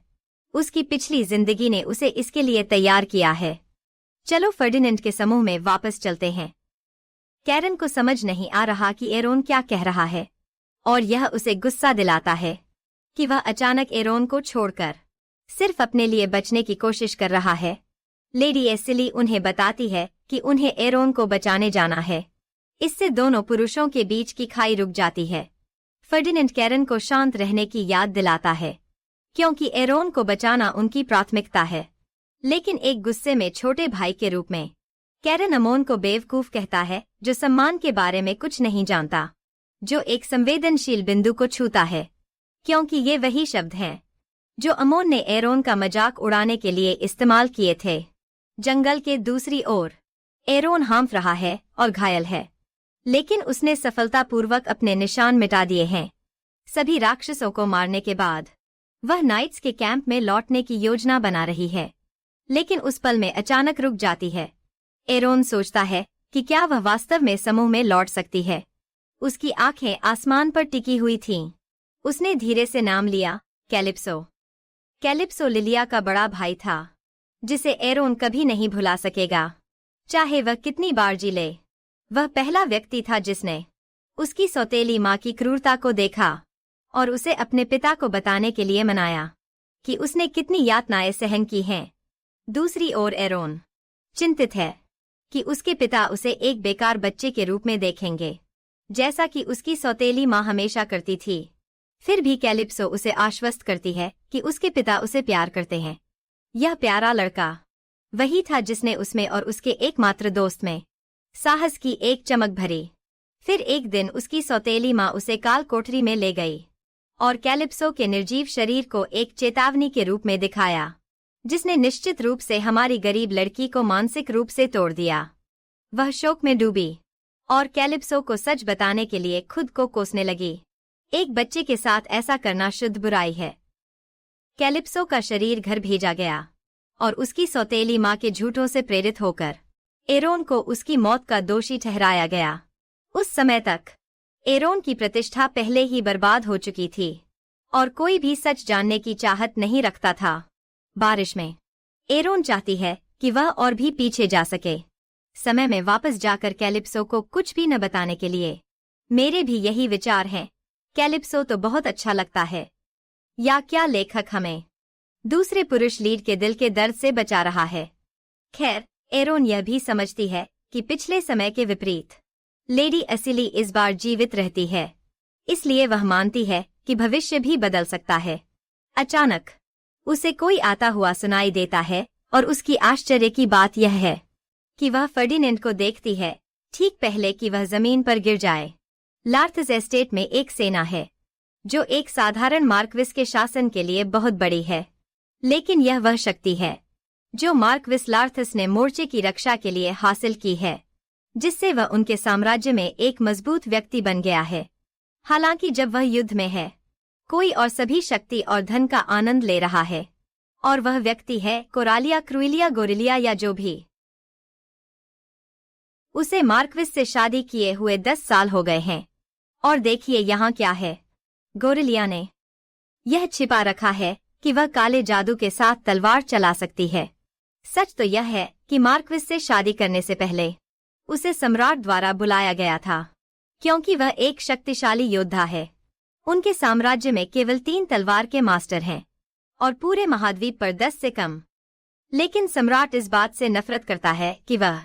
उसकी पिछली जिंदगी ने उसे इसके लिए तैयार किया है। चलो फर्डिनेंड के समूह में वापस चलते हैं। कैरन को समझ नहीं आ रहा कि एरोन क्या कह रहा है, और यह उसे गुस्सा दिलाता है कि वह अचानक एरोन को छोड़कर सिर्फ अपने लिए बचने की कोशिश कर रहा है। लेडी एसिली उन्हें बताती है कि उन्हें एरोन को बचाने जाना है। इससे दोनों पुरुषों के बीच की खाई रुक जाती है। फर्डिनेंड कैरन को शांत रहने की याद दिलाता है, क्योंकि एरोन को बचाना उनकी प्राथमिकता है, लेकिन एक गुस्से में छोटे भाई के रूप में। कैरन अमोन को बेवकूफ कहता है, जो सम्मान के बारे में कुछ नहीं जानता, जो एक संवेदनशील बिंदु को छूता है, क्योंकि ये वही शब्द हैं जो अमोन ने एरोन का मजाक उड़ाने के लिए इस्तेमाल किए थे। जंगल के दूसरी ओर एरोन हाँफ रहा है और घायल है, लेकिन उसने सफलतापूर्वक अपने निशान मिटा दिए हैं। सभी राक्षसों को मारने के बाद वह नाइट्स के कैंप में लौटने की योजना बना रही है, लेकिन उस पल में अचानक रुक जाती है। एरोन सोचता है कि क्या वह वास्तव में समूह में लौट सकती है। उसकी आंखें आसमान पर टिकी हुई थीं। उसने धीरे से नाम लिया, कैलिप्सो। कैलिप्सो लिलिया का बड़ा भाई था, जिसे एरोन कभी नहीं भुला सकेगा, चाहे वह कितनी बार जी ले। वह पहला व्यक्ति था जिसने उसकी सौतेली माँ की क्रूरता को देखा और उसे अपने पिता को बताने के लिए मनाया कि उसने कितनी यातनाएं सहन की हैं। दूसरी ओर एरोन चिंतित है कि उसके पिता उसे एक बेकार बच्चे के रूप में देखेंगे, जैसा कि उसकी सौतेली माँ हमेशा करती थी। फिर भी कैलिप्सो उसे आश्वस्त करती है कि उसके पिता उसे प्यार करते हैं। यह प्यारा लड़का वही था जिसने उसमें और उसके एकमात्र दोस्त में साहस की एक चमक भरी। फिर एक दिन उसकी सौतेली माँ उसे काल कोठरी में ले गई और कैलिप्सो के निर्जीव शरीर को एक चेतावनी के रूप में दिखाया, जिसने निश्चित रूप से हमारी गरीब लड़की को मानसिक रूप से तोड़ दिया। वह शोक में डूबी और कैलिप्सो को सच बताने के लिए खुद को कोसने लगी। एक बच्चे के साथ ऐसा करना शुद्ध बुराई है। कैलिप्सो का शरीर घर भेजा गया और उसकी सौतेली माँ के झूठों से प्रेरित होकर एरोन को उसकी मौत का दोषी ठहराया गया। उस समय तक एरोन की प्रतिष्ठा पहले ही बर्बाद हो चुकी थी और कोई भी सच जानने की चाहत नहीं रखता था। बारिश में एरोन चाहती है कि वह और भी पीछे जा सके, समय में वापस जाकर कैलिप्सो को कुछ भी न बताने के लिए। मेरे भी यही विचार हैं। कैलिप्सो तो बहुत अच्छा लगता है। या क्या लेखक हमें दूसरे पुरुष लीड के दिल के दर्द से बचा रहा है। खैर, एरोन यह भी समझती है कि पिछले समय के विपरीत लेडी असिली इस बार जीवित रहती है, इसलिए वह मानती है कि भविष्य भी बदल सकता है। अचानक उसे कोई आता हुआ सुनाई देता है और उसकी आश्चर्य की बात यह है कि वह फर्डिनेंड को देखती है ठीक पहले कि वह जमीन पर गिर जाए। लार्थस एस्टेट में एक सेना है जो एक साधारण मार्क्विस के शासन के लिए बहुत बड़ी है, लेकिन यह वह शक्ति है जो मार्क्विस लार्थस ने मोर्चे की रक्षा के लिए हासिल की है, जिससे वह उनके साम्राज्य में एक मजबूत व्यक्ति बन गया है। हालांकि जब वह युद्ध में है, कोई और सभी शक्ति और धन का आनंद ले रहा है, और वह व्यक्ति है कोरालिया क्रुइलिया गोरिलिया या जो भी। उसे मार्क्विस से शादी किए हुए 10 साल हो गए हैं, और देखिए यहाँ क्या है। गोरिलिया ने यह छिपा रखा है कि वह काले जादू के साथ तलवार चला सकती है। सच तो यह है कि मार्क्विस से शादी करने से पहले उसे सम्राट द्वारा बुलाया गया था, क्योंकि वह एक शक्तिशाली योद्धा है। उनके साम्राज्य में केवल 3 तलवार के मास्टर हैं और पूरे महाद्वीप पर 10 से कम। लेकिन सम्राट इस बात से नफरत करता है कि वह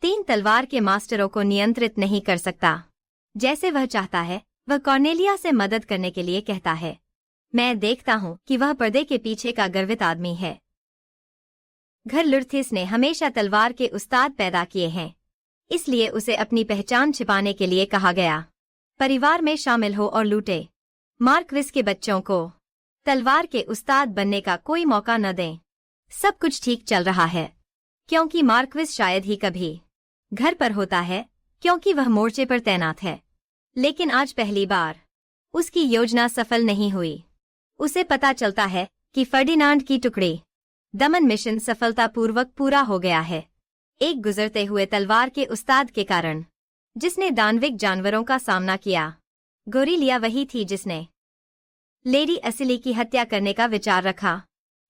3 तलवार के मास्टरों को नियंत्रित नहीं कर सकता जैसे वह चाहता है। वह कॉर्नेलिया से मदद करने के लिए कहता है। मैं देखता हूँ कि वह पर्दे के पीछे का गर्वित आदमी है। घर लुर्थिस ने हमेशा तलवार के उस्ताद पैदा किए हैं, इसलिए उसे अपनी पहचान छिपाने के लिए कहा गया। परिवार में शामिल हो और लूटे। मार्क्विस के बच्चों को तलवार के उस्ताद बनने का कोई मौका न दें। सब कुछ ठीक चल रहा है, क्योंकि मार्क्विस शायद ही कभी घर पर होता है, क्योंकि वह मोर्चे पर तैनात है। लेकिन आज पहली बार उसकी योजना सफल नहीं हुई। उसे पता चलता है कि फर्डिनांड की टुकड़ी दमन मिशन सफलतापूर्वक पूरा हो गया है, एक गुजरते हुए तलवार के उस्ताद के कारण, जिसने दानविक जानवरों का सामना किया। गोरिलिया वही थी जिसने लेडी असिली की हत्या करने का विचार रखा।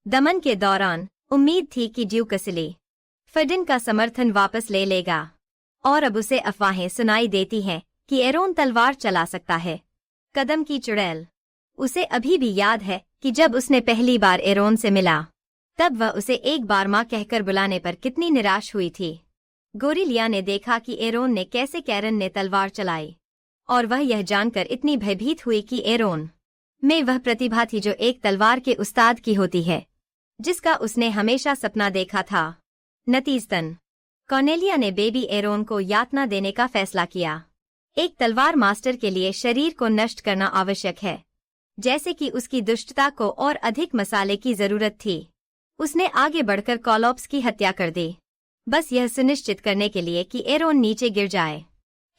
दमन के दौरान उम्मीद थी कि ड्यूक असिली फर्डिन का समर्थन वापस ले लेगा, और अब उसे अफवाहें सुनाई देती हैं कि एरोन तलवार चला सकता है। कदम की चुड़ैल। उसे अभी भी याद है कि जब उसने पहली बार एरोन से मिला, तब वह उसे एक बार माँ कहकर बुलाने पर कितनी निराश हुई थी। गोरिलिया ने देखा कि एरोन ने कैसे कैरन ने तलवार चलाई, और वह यह जानकर इतनी भयभीत हुई कि एरोन में वह प्रतिभा थी जो एक तलवार के उस्ताद की होती है, जिसका उसने हमेशा सपना देखा था। नतीजतन कॉर्नेलिया ने बेबी एरोन को यातना देने का फैसला किया। एक तलवार मास्टर के लिए शरीर को नष्ट करना आवश्यक है, जैसे कि उसकी दुष्टता को और अधिक मसाले की जरूरत थी। उसने आगे बढ़कर कॉलोप्स की हत्या कर दी, बस यह सुनिश्चित करने के लिए कि एरोन नीचे गिर जाए।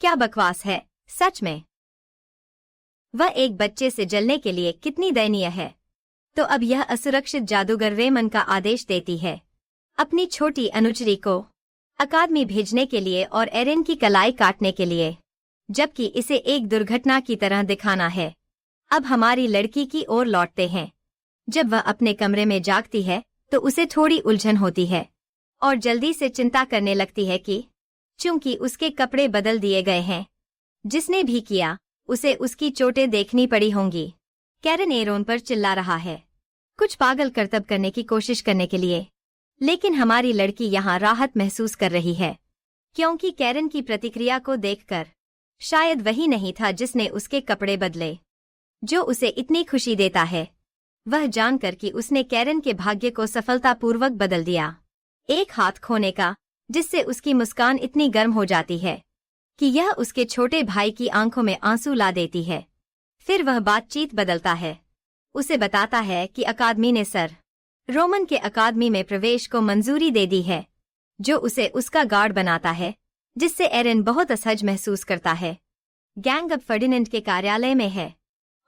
क्या बकवास है, सच में। वह एक बच्चे से जलने के लिए कितनी दयनीय है। तो अब यह असुरक्षित जादूगर रेमन का आदेश देती है अपनी छोटी अनुचरी को अकादमी भेजने के लिए और एरेन की कलाई काटने के लिए, जबकि इसे एक दुर्घटना की तरह दिखाना है। अब हमारी लड़की की ओर लौटते हैं। जब वह अपने कमरे में जागती है तो उसे थोड़ी उलझन होती है और जल्दी से चिंता करने लगती है कि चूंकि उसके कपड़े बदल दिए गए हैं, जिसने भी किया उसे उसकी चोटें देखनी पड़ी होंगी। कैरन एरोन पर चिल्ला रहा है, कुछ पागल करतब करने की कोशिश करने के लिए, लेकिन हमारी लड़की यहाँ राहत महसूस कर रही है, क्योंकि कैरन की प्रतिक्रिया को देखकर शायद वही नहीं था जिसने उसके कपड़े बदले जो उसे इतनी खुशी देता है, वह जानकर कि उसने कैरन के भाग्य को सफलतापूर्वक बदल दिया। एक हाथ खोने का, जिससे उसकी मुस्कान इतनी गर्म हो जाती है कि यह उसके छोटे भाई की आंखों में आंसू ला देती है। फिर वह बातचीत बदलता है, उसे बताता है कि अकादमी ने सर रोमन के अकादमी में प्रवेश को मंजूरी दे दी है, जो उसे उसका गार्ड बनाता है, जिससे एरेन बहुत असहज महसूस करता है। गैंग अब फर्डिनेंड के कार्यालय में है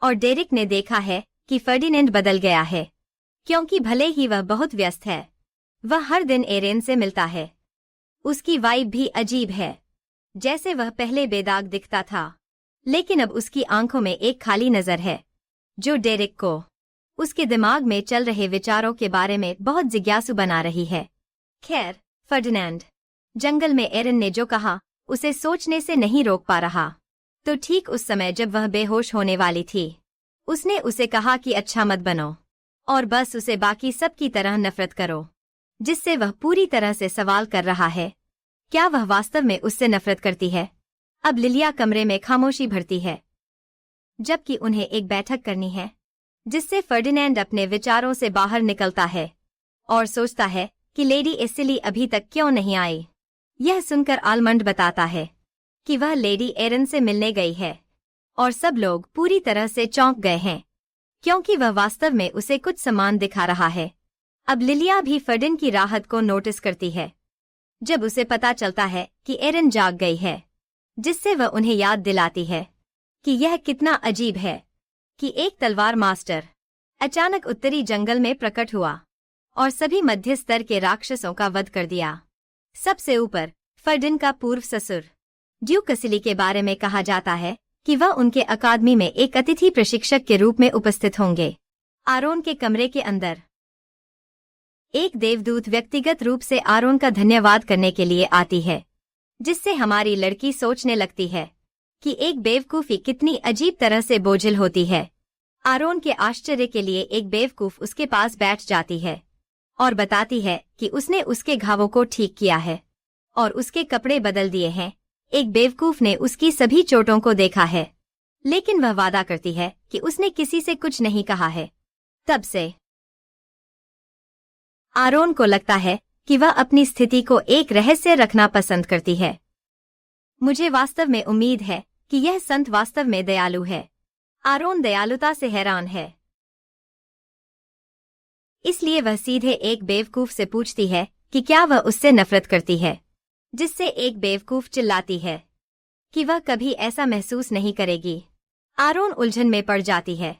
और डेरिक ने देखा है कि फर्डिनेंड बदल गया है, क्योंकि भले ही वह बहुत व्यस्त है, वह हर दिन एरेन से मिलता है। उसकी वाइब भी अजीब है, जैसे वह पहले बेदाग दिखता था, लेकिन अब उसकी आंखों में एक खाली नजर है, जो डेरिक को उसके दिमाग में चल रहे विचारों के बारे में बहुत जिज्ञासु बना रही है। खैर, फर्डिनेंड जंगल में एरेन ने जो कहा उसे सोचने से नहीं रोक पा रहा। तो ठीक उस समय जब वह बेहोश होने वाली थी, उसने उसे कहा कि अच्छा मत बनो और बस उसे बाकी सब की तरह नफरत करो, जिससे वह पूरी तरह से सवाल कर रहा है, क्या वह वास्तव में उससे नफरत करती है? अब लिलिया कमरे में खामोशी भरती है, जबकि उन्हें एक बैठक करनी है, जिससे फर्डिनेंड अपने विचारों से बाहर निकलता है और सोचता है कि लेडी एसिली अभी तक क्यों नहीं आई। यह सुनकर आलमंड बताता है कि वह लेडी एरन से मिलने गई है और सब लोग पूरी तरह से चौंक गए हैं, क्योंकि वह वास्तव में उसे कुछ सामान दिखा रहा है। अब लिलिया भी फर्डिन की राहत को नोटिस करती है जब उसे पता चलता है कि एरन जाग गई है, जिससे वह उन्हें याद दिलाती है कि यह कितना अजीब है कि एक तलवार मास्टर अचानक उत्तरी जंगल में प्रकट हुआ और सभी मध्य स्तर के राक्षसों का वध कर दिया। सबसे ऊपर फर्डिन का पूर्व ससुर ड्यूक एसिली के बारे में कहा जाता है कि वह उनके अकादमी में एक अतिथि प्रशिक्षक के रूप में उपस्थित होंगे। आरोन के कमरे के अंदर एक देवदूत व्यक्तिगत रूप से आरोन का धन्यवाद करने के लिए आती है, जिससे हमारी लड़की सोचने लगती है कि एक बेवकूफी कितनी अजीब तरह से बोझिल होती है। आरोन के आश्चर्य के लिए एक बेवकूफ उसके पास बैठ जाती है और बताती है कि उसने उसके घावों को ठीक किया है और उसके कपड़े बदल दिए हैं। एक बेवकूफ ने उसकी सभी चोटों को देखा है, लेकिन वह वादा करती है कि उसने किसी से कुछ नहीं कहा है। तब से आरोन को लगता है कि वह अपनी स्थिति को एक रहस्य रखना पसंद करती है। मुझे वास्तव में उम्मीद है कि यह संत वास्तव में दयालु है। आरोन दयालुता से हैरान है, इसलिए वह सीधे एक बेवकूफ से पूछती है कि क्या वह उससे नफरत करती है, जिससे एक बेवकूफ चिल्लाती है कि वह कभी ऐसा महसूस नहीं करेगी। आरोन उलझन में पड़ जाती है,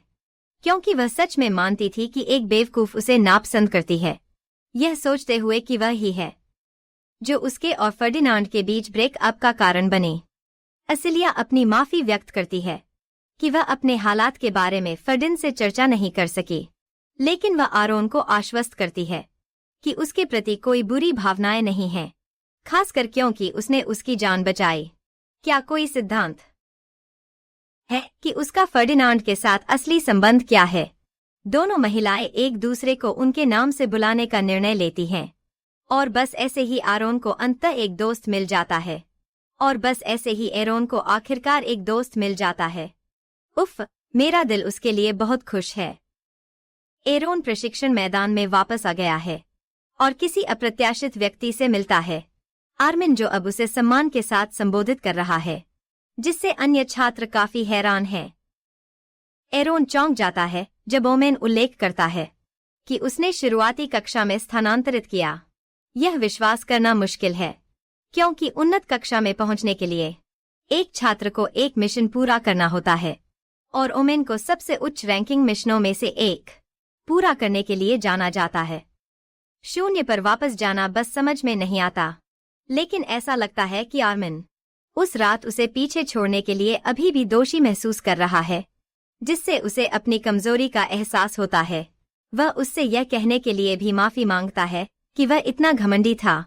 क्योंकि वह सच में मानती थी कि एक बेवकूफ उसे नापसंद करती है, यह सोचते हुए कि वह ही है जो उसके और फर्डिनांड के बीच ब्रेकअप का कारण बनी। एसिलिया अपनी माफी व्यक्त करती है कि वह अपने हालात के बारे में फर्डिन से चर्चा नहीं कर सकी, लेकिन वह आरोन को आश्वस्त करती है कि उसके प्रति कोई बुरी भावनाएं नहीं हैं, खासकर क्योंकि उसने उसकी जान बचाई। क्या कोई सिद्धांत है कि उसका फर्डिनांड के साथ असली संबंध क्या है? दोनों महिलाएं एक दूसरे को उनके नाम से बुलाने का निर्णय लेती हैं और बस ऐसे ही आरोन को अंततः एक दोस्त मिल जाता है और बस ऐसे ही एरोन को आखिरकार एक दोस्त मिल जाता है। उफ, मेरा दिल उसके लिए बहुत खुश है। एरोन प्रशिक्षण मैदान में वापस आ गया है और किसी अप्रत्याशित व्यक्ति से मिलता है। आर्मिन जो अब उसे सम्मान के साथ संबोधित कर रहा है, जिससे अन्य छात्र काफी हैरान हैं। एरोन चौंक जाता है जब ओमेन उल्लेख करता है कि उसने शुरुआती कक्षा में स्थानांतरित किया। यह विश्वास करना मुश्किल है, क्योंकि उन्नत कक्षा में पहुंचने के लिए एक छात्र को एक मिशन पूरा करना होता है, और ओमेन को सबसे उच्च रैंकिंग मिशनों में से एक पूरा करने के लिए जाना जाता है। शून्य पर वापस जाना बस समझ में नहीं आता, लेकिन ऐसा लगता है कि आर्मिन उस रात उसे पीछे छोड़ने के लिए अभी भी दोषी महसूस कर रहा है, जिससे उसे अपनी कमजोरी का एहसास होता है। वह उससे यह कहने के लिए भी माफी मांगता है कि वह इतना घमंडी था,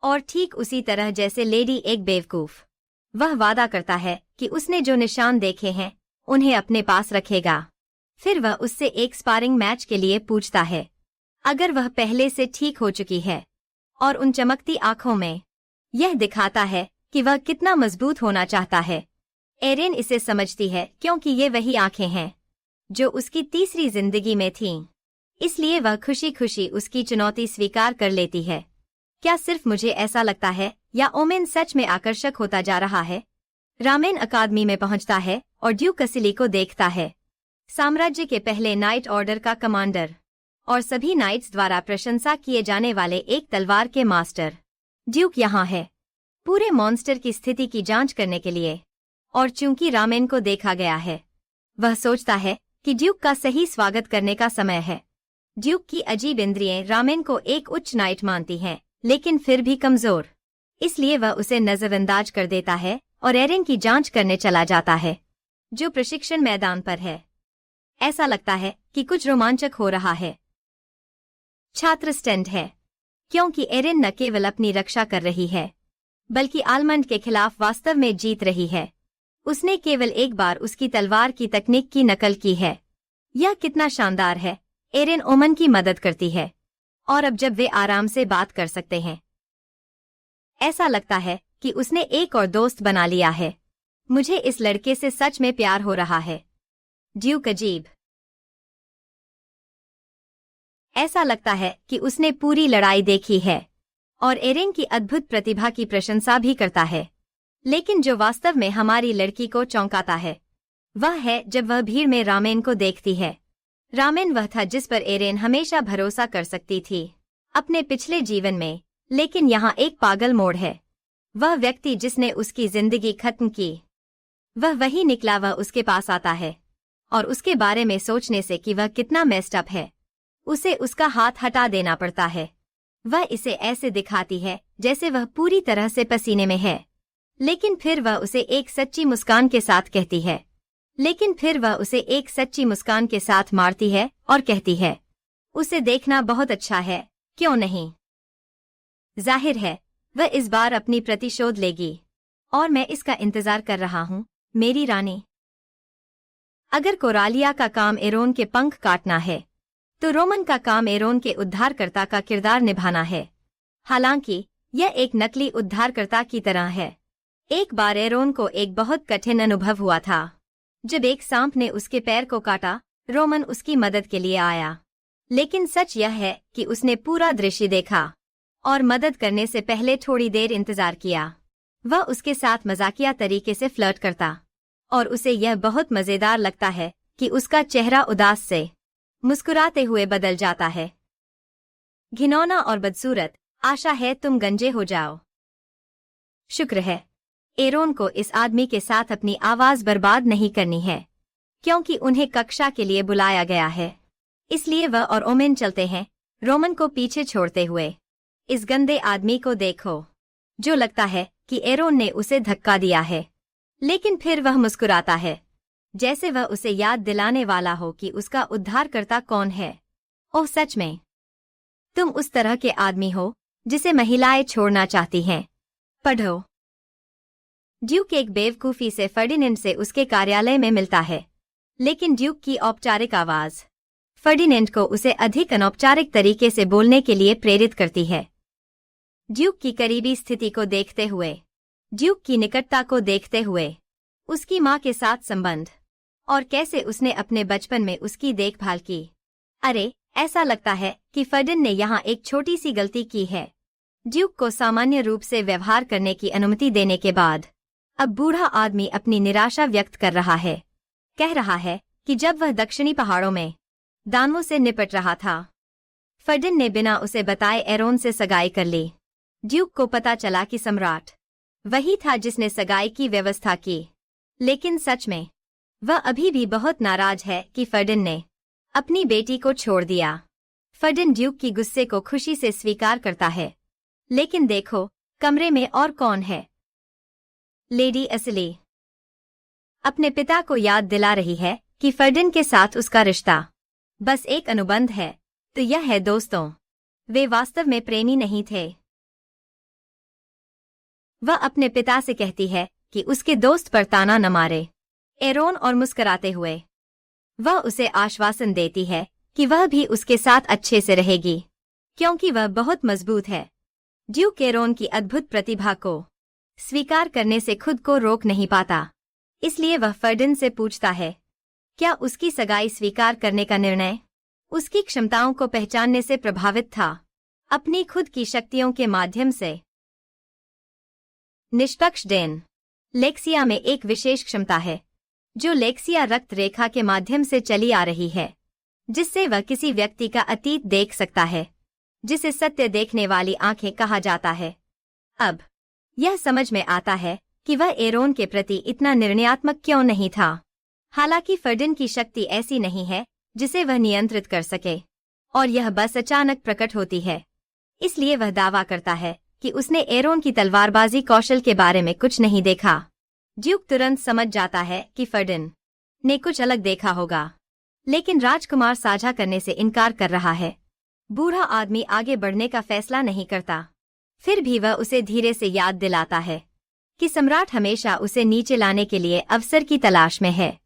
और ठीक उसी तरह जैसे लेडी एक बेवकूफ। वह वादा करता है कि उसने जो निशान देखे हैं उन्हें अपने पास रखेगा। फिर वह उससे एक स्पारिंग मैच के लिए पूछता है, अगर वह पहले से ठीक हो चुकी है, और उन चमकती आंखों में यह दिखाता है कि वह कितना मजबूत होना चाहता है। एरेन इसे समझती है क्योंकि ये वही आंखें हैं जो उसकी तीसरी जिंदगी में थीं, इसलिए वह खुशी खुशी उसकी चुनौती स्वीकार कर लेती है। क्या सिर्फ मुझे ऐसा लगता है, या ओमेन सच में आकर्षक होता जा रहा है? रामेन अकादमी में पहुंचता है और ड्यूक कसिली को देखता है, साम्राज्य के पहले नाइट ऑर्डर का कमांडर और सभी नाइट्स द्वारा प्रशंसा किए जाने वाले एक तलवार के मास्टर। ड्यूक यहाँ है पूरे मॉन्स्टर की स्थिति की जांच करने के लिए, और चूंकि रामेन को देखा गया है, वह सोचता है कि ड्यूक का सही स्वागत करने का समय है। ड्यूक की अजीब इंद्रियां रामेन को एक उच्च नाइट मानती हैं, लेकिन फिर भी कमजोर, इसलिए वह उसे नजरअंदाज कर देता है और एरेन की जांच करने चला जाता है, जो प्रशिक्षण मैदान पर है। ऐसा लगता है कि कुछ रोमांचक हो रहा है। छात्र स्टैंड है, क्योंकि एरेन न केवल अपनी रक्षा कर रही है, बल्कि आलमंड के खिलाफ वास्तव में जीत रही है। उसने केवल एक बार उसकी तलवार की तकनीक की नकल की है। यह कितना शानदार है। एरेन ओमन की मदद करती है, और अब जब वे आराम से बात कर सकते हैं, ऐसा लगता है कि उसने एक और दोस्त बना लिया है। मुझे इस लड़के से सच में प्यार हो रहा है। ड्यूक अजीब। ऐसा लगता है कि उसने पूरी लड़ाई देखी है, और एरेन की अद्भुत प्रतिभा की प्रशंसा भी करता है। लेकिन जो वास्तव में हमारी लड़की को चौंकाता है, वह है जब वह भीड़ में रामेन को देखती है। रामेन वह था जिस पर एरेन हमेशा भरोसा कर सकती थी अपने पिछले जीवन में, लेकिन यहाँ एक पागल मोड़ है। वह व्यक्ति जिसने उसकी जिंदगी खत्म की, वह वही निकला। वह उसके पास आता है, और उसके बारे में सोचने से कि वह कितना मेस्ड अप है, उसे उसका हाथ हटा देना पड़ता है। वह इसे ऐसे दिखाती है जैसे वह पूरी तरह से पसीने में है, लेकिन फिर वह उसे एक सच्ची मुस्कान के साथ कहती है। लेकिन फिर वह उसे एक सच्ची मुस्कान के साथ मारती है और कहती है, उसे देखना बहुत अच्छा है, क्यों नहीं? जाहिर है वह इस बार अपनी प्रतिशोध लेगी, और मैं इसका इंतजार कर रहा हूँ, मेरी रानी। अगर कोरालिया का काम एरोन के पंख काटना है, तो रोमन का काम एरोन के उद्धारकर्ता का किरदार निभाना है। हालांकि यह एक नकली उद्धारकर्ता की तरह है। एक बार एरोन को एक बहुत कठिन अनुभव हुआ था। जब एक सांप ने उसके पैर को काटा, रोमन उसकी मदद के लिए आया। लेकिन सच यह है कि उसने पूरा दृश्य देखा और मदद करने से पहले थोड़ी देर इंतजार किया। वह उसके साथ मजाकिया तरीके से फ्लर्ट करता, और उसे यह बहुत मजेदार लगता है कि उसका चेहरा उदास से मुस्कुराते हुए बदल जाता है। घिनौना और बदसूरत, आशा है तुम गंजे हो जाओ। शुक्र है एरोन को इस आदमी के साथ अपनी आवाज बर्बाद नहीं करनी है, क्योंकि उन्हें कक्षा के लिए बुलाया गया है। इसलिए वह और ओमेन चलते हैं, रोमन को पीछे छोड़ते हुए। इस गंदे आदमी को देखो, जो लगता है कि एरोन ने उसे धक्का दिया है, लेकिन फिर वह मुस्कुराता है, जैसे वह उसे याद दिलाने वाला हो कि उसका उद्धारकर्ता कौन है। ओह सच में, तुम उस तरह के आदमी हो जिसे महिलाएं छोड़ना चाहती हैं। पढ़ो। ड्यूक एक बेवकूफी से फर्डिनेंड से उसके कार्यालय में मिलता है, लेकिन ड्यूक की औपचारिक आवाज फर्डिनेंड को उसे अधिक अनौपचारिक तरीके से बोलने के लिए प्रेरित करती है। ड्यूक की करीबी स्थिति को देखते हुए, ड्यूक की निकटता को देखते हुए, उसकी माँ के साथ संबंध, और कैसे उसने अपने बचपन में उसकी देखभाल की। अरे, ऐसा लगता है कि फर्डिन ने यहाँ एक छोटी सी गलती की है। ड्यूक को सामान्य रूप से व्यवहार करने की अनुमति देने के बाद अब बूढ़ा आदमी अपनी निराशा व्यक्त कर रहा है। कह रहा है कि जब वह दक्षिणी पहाड़ों में दानवों से निपट रहा था, फर्डिन ने बिना उसे बताए एरोन से सगाई कर ली। ड्यूक को पता चला कि सम्राट वही था जिसने सगाई की व्यवस्था की, लेकिन सच में वह अभी भी बहुत नाराज है कि फर्डिन ने अपनी बेटी को छोड़ दिया। फर्डिन ड्यूक की गुस्से को खुशी से स्वीकार करता है। लेकिन देखो, कमरे में और कौन है? लेडी एसिली अपने पिता को याद दिला रही है कि फर्डिन के साथ उसका रिश्ता बस एक अनुबंध है, तो यह है दोस्तों, वे वास्तव में प्रेमी नहीं थे। वह अपने पिता से कहती है कि उसके दोस्त पर ताना न मारे। एरोन और मुस्कुराते हुए वह उसे आश्वासन देती है कि वह भी उसके साथ अच्छे से रहेगी, क्योंकि वह बहुत मजबूत है। ड्यूक एरोन की अद्भुत प्रतिभा को स्वीकार करने से खुद को रोक नहीं पाता, इसलिए वह फर्डिन से पूछता है, क्या उसकी सगाई स्वीकार करने का निर्णय उसकी क्षमताओं को पहचानने से प्रभावित था, अपनी खुद की शक्तियों के माध्यम से? निष्पक्ष डेन लेक्सिया में एक विशेष क्षमता है जो लेक्सिया रक्त रेखा के माध्यम से चली आ रही है, जिससे वह किसी व्यक्ति का अतीत देख सकता है, जिसे सत्य देखने वाली आंखें कहा जाता है। अब यह समझ में आता है कि वह एरोन के प्रति इतना निर्णयात्मक क्यों नहीं था। हालांकि फर्डिन की शक्ति ऐसी नहीं है जिसे वह नियंत्रित कर सके, और यह बस अचानक प्रकट होती है। इसलिए वह दावा करता है कि उसने एरोन की तलवारबाजी कौशल के बारे में कुछ नहीं देखा। ड्यूक तुरंत समझ जाता है कि फर्डिन ने कुछ अलग देखा होगा, लेकिन राजकुमार साझा करने से इनकार कर रहा है। बूढ़ा आदमी आगे बढ़ने का फैसला नहीं करता, फिर भी वह उसे धीरे से याद दिलाता है कि सम्राट हमेशा उसे नीचे लाने के लिए अवसर की तलाश में है।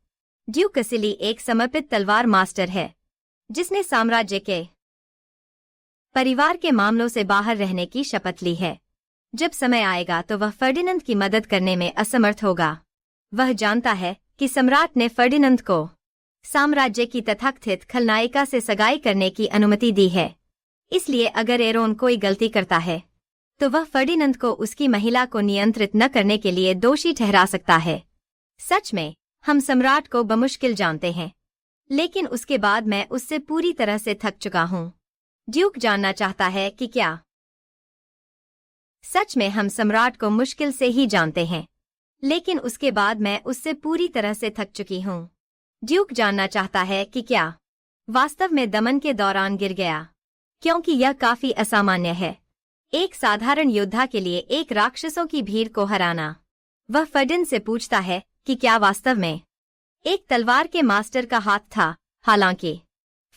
ड्यूक एसिली एक समर्पित तलवार मास्टर है, जिसने साम्राज्य के परिवार के मामलों से बाहर रहने की शपथ ली है। जब समय आएगा तो वह फर्डिनंद की मदद करने में असमर्थ होगा। वह जानता है कि सम्राट ने फर्डिनंद को साम्राज्य की तथाकथित खलनायिका से सगाई करने की अनुमति दी है, इसलिए अगर एरोन कोई गलती करता है तो वह फर्डिनंद को उसकी महिला को नियंत्रित न करने के लिए दोषी ठहरा सकता है। सच में हम सम्राट को बमुश्किल जानते हैं, लेकिन उसके बाद मैं उससे पूरी तरह से थक चुका हूँ। ड्यूक जानना चाहता है कि क्या सच में हम सम्राट को मुश्किल से ही जानते हैं, लेकिन उसके बाद मैं उससे पूरी तरह से थक चुकी हूँ। ड्यूक जानना चाहता है कि क्या वास्तव में दमन के दौरान गिर गया, क्योंकि यह काफी असामान्य है। एक साधारण योद्धा के लिए एक राक्षसों की भीड़ को हराना। वह फर्डिन से पूछता है कि क्या वास्तव में एक तलवार के मास्टर का हाथ था। हालांकि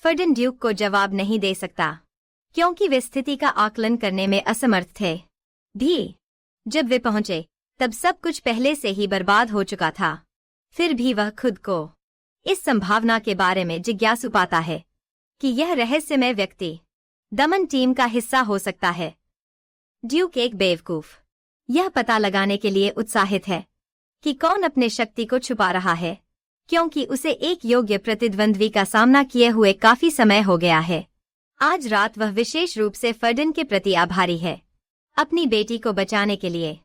फर्डिन ड्यूक को जवाब नहीं दे सकता, क्योंकि वे स्थिति का आकलन करने में असमर्थ थे। जब वे पहुंचे तब सब कुछ पहले से ही बर्बाद हो चुका था। फिर भी वह खुद को इस संभावना के बारे में जिज्ञासु पाता है कि यह रहस्यमय व्यक्ति दमन टीम का हिस्सा हो सकता है। ड्यूक एक बेवकूफ यह पता लगाने के लिए उत्साहित है कि कौन अपने शक्ति को छुपा रहा है, क्योंकि उसे एक योग्य प्रतिद्वंद्वी का सामना किए हुए काफी समय हो गया है। आज रात वह विशेष रूप से फर्डिन के प्रति आभारी है, अपनी बेटी को बचाने के लिए।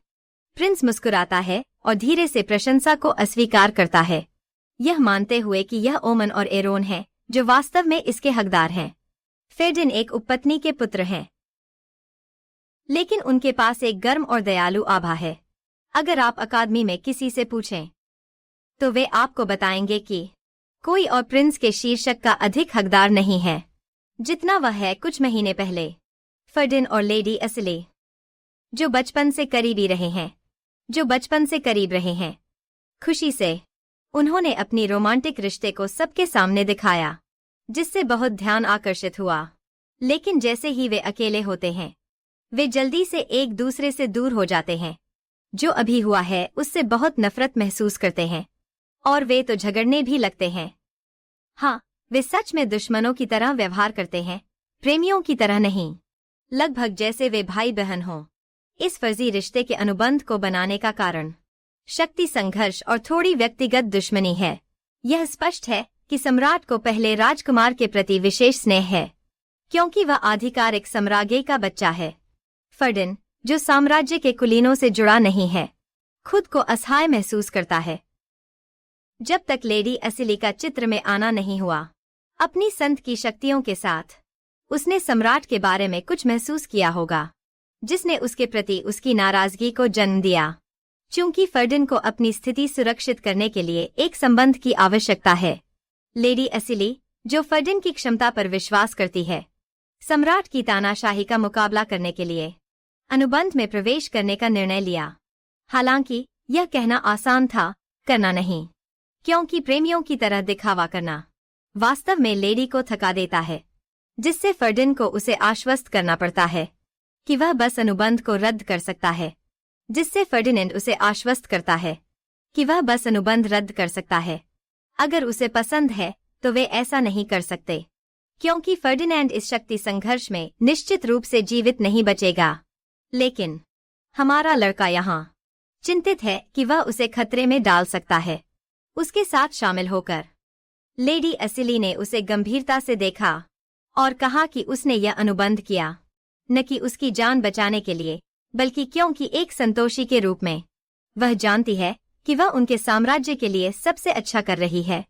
प्रिंस मुस्कुराता है और धीरे से प्रशंसा को अस्वीकार करता है, यह मानते हुए कि यह ओमन और एरोन हैं जो वास्तव में इसके हकदार हैं। फर्डिन एक उपपत्नी के पुत्र हैं, लेकिन उनके पास एक गर्म और दयालु आभा है। अगर आप अकादमी में किसी से पूछें तो वे आपको बताएंगे कि कोई और प्रिंस के शीर्षक का अधिक हकदार नहीं है जितना वह है कुछ महीने पहले। फर्डिन और लेडी एसिली जो बचपन से करीब रहे हैं, खुशी से उन्होंने अपनी रोमांटिक रिश्ते को सबके सामने दिखाया, जिससे बहुत ध्यान आकर्षित हुआ। लेकिन जैसे ही वे अकेले होते हैं, वे जल्दी से एक दूसरे से दूर हो जाते हैं। जो अभी हुआ है उससे बहुत नफरत महसूस करते हैं, और वे तो झगड़ने भी लगते हैं। हाँ, वे सच में दुश्मनों की तरह व्यवहार करते हैं, प्रेमियों की तरह नहीं, लगभग जैसे वे भाई बहन हों। इस फर्जी रिश्ते के अनुबंध को बनाने का कारण शक्ति संघर्ष और थोड़ी व्यक्तिगत दुश्मनी है। यह स्पष्ट है कि सम्राट को पहले राजकुमार के प्रति विशेष स्नेह है, क्योंकि वह आधिकारिक साम्राज्य का बच्चा है। फर्डिन, जो साम्राज्य के कुलीनों से जुड़ा नहीं है, खुद को असहाय महसूस करता है। जब तक लेडी असिली का चित्र में आना नहीं हुआ, अपनी संत की शक्तियों के साथ उसने सम्राट के बारे में कुछ महसूस किया होगा, जिसने उसके प्रति उसकी नाराजगी को जन्म दिया। चूंकि फर्डिन को अपनी स्थिति सुरक्षित करने के लिए एक संबंध की आवश्यकता है, लेडी असिली, जो फर्डिन की क्षमता पर विश्वास करती है, सम्राट की तानाशाही का मुकाबला करने के लिए अनुबंध में प्रवेश करने का निर्णय लिया। हालांकि यह कहना आसान था, करना नहीं, क्योंकि प्रेमियों की तरह दिखावा करना वास्तव में लेडी को थका देता है, जिससे फर्डिन को उसे आश्वस्त करना पड़ता है कि वह बस अनुबंध को रद्द कर सकता है, जिससे फर्डिनेंड उसे आश्वस्त करता है कि वह बस अनुबंध रद्द कर सकता है। अगर उसे पसंद है तो वे ऐसा नहीं कर सकते, क्योंकि फर्डिनेंड इस शक्ति संघर्ष में निश्चित रूप से जीवित नहीं बचेगा। लेकिन हमारा लड़का यहाँ चिंतित है कि वह उसे खतरे में डाल सकता है उसके साथ शामिल होकर। लेडी असिली ने उसे गंभीरता से देखा और कहा कि उसने यह अनुबंध किया न कि उसकी जान बचाने के लिए, बल्कि क्योंकि एक संतोषी के रूप में वह जानती है कि वह उनके साम्राज्य के लिए सबसे अच्छा कर रही है।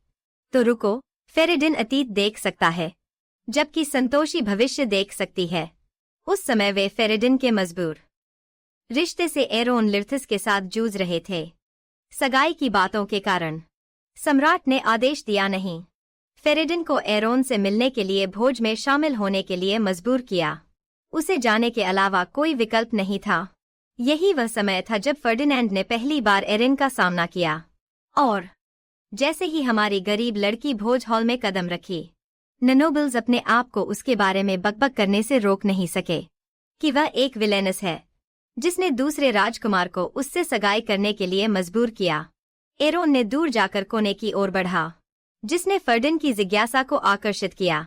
तो रुको, फेरिडिन अतीत देख सकता है, जबकि संतोषी भविष्य देख सकती है। उस समय वे फेरिडिन के मजबूर रिश्ते से एरोन लिर्थस के साथ जूझ रहे थे। सगाई की बातों के कारण सम्राट ने आदेश दिया नहीं, फेरिडिन को एरोन से मिलने के लिए भोज में शामिल होने के लिए मजबूर किया। उसे जाने के अलावा कोई विकल्प नहीं था। यही वह समय था जब फर्डिनेंड ने पहली बार एरिन का सामना किया, और जैसे ही हमारी गरीब लड़की भोज हॉल में कदम रखी, नोबल्स अपने आप को उसके बारे में बकबक करने से रोक नहीं सके कि वह एक विलेनस है जिसने दूसरे राजकुमार को उससे सगाई करने के लिए मजबूर किया। एरोन ने दूर जाकर कोने की ओर बढ़ा, जिसने फर्डिन की जिज्ञासा को आकर्षित किया,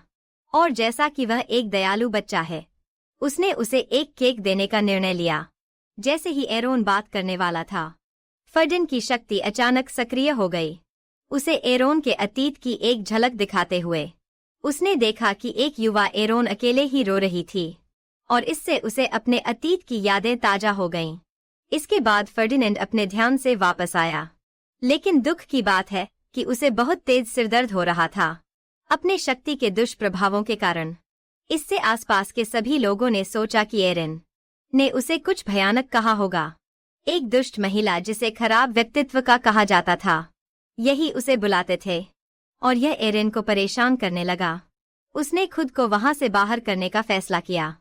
और जैसा कि वह एक दयालु बच्चा है, उसने उसे एक केक देने का निर्णय लिया। जैसे ही एरोन बात करने वाला था, फर्डिन की शक्ति अचानक सक्रिय हो गई। उसे एरोन के अतीत की एक झलक दिखाते हुए उसने देखा कि एक युवा एरोन अकेले ही रो रही थी, और इससे उसे अपने अतीत की यादें ताजा हो गईं। इसके बाद फर्डिनेंड अपने ध्यान से वापस आया, लेकिन दुख की बात है कि उसे बहुत तेज सिरदर्द हो रहा था अपने शक्ति के दुष्प्रभावों के कारण। इससे आसपास के सभी लोगों ने सोचा कि एरिन ने उसे कुछ भयानक कहा होगा। एक दुष्ट महिला जिसे खराब व्यक्तित्व का कहा जाता था, यही उसे बुलाते थे, और यह एरिन को परेशान करने लगा। उसने खुद को वहां से बाहर करने का फैसला किया,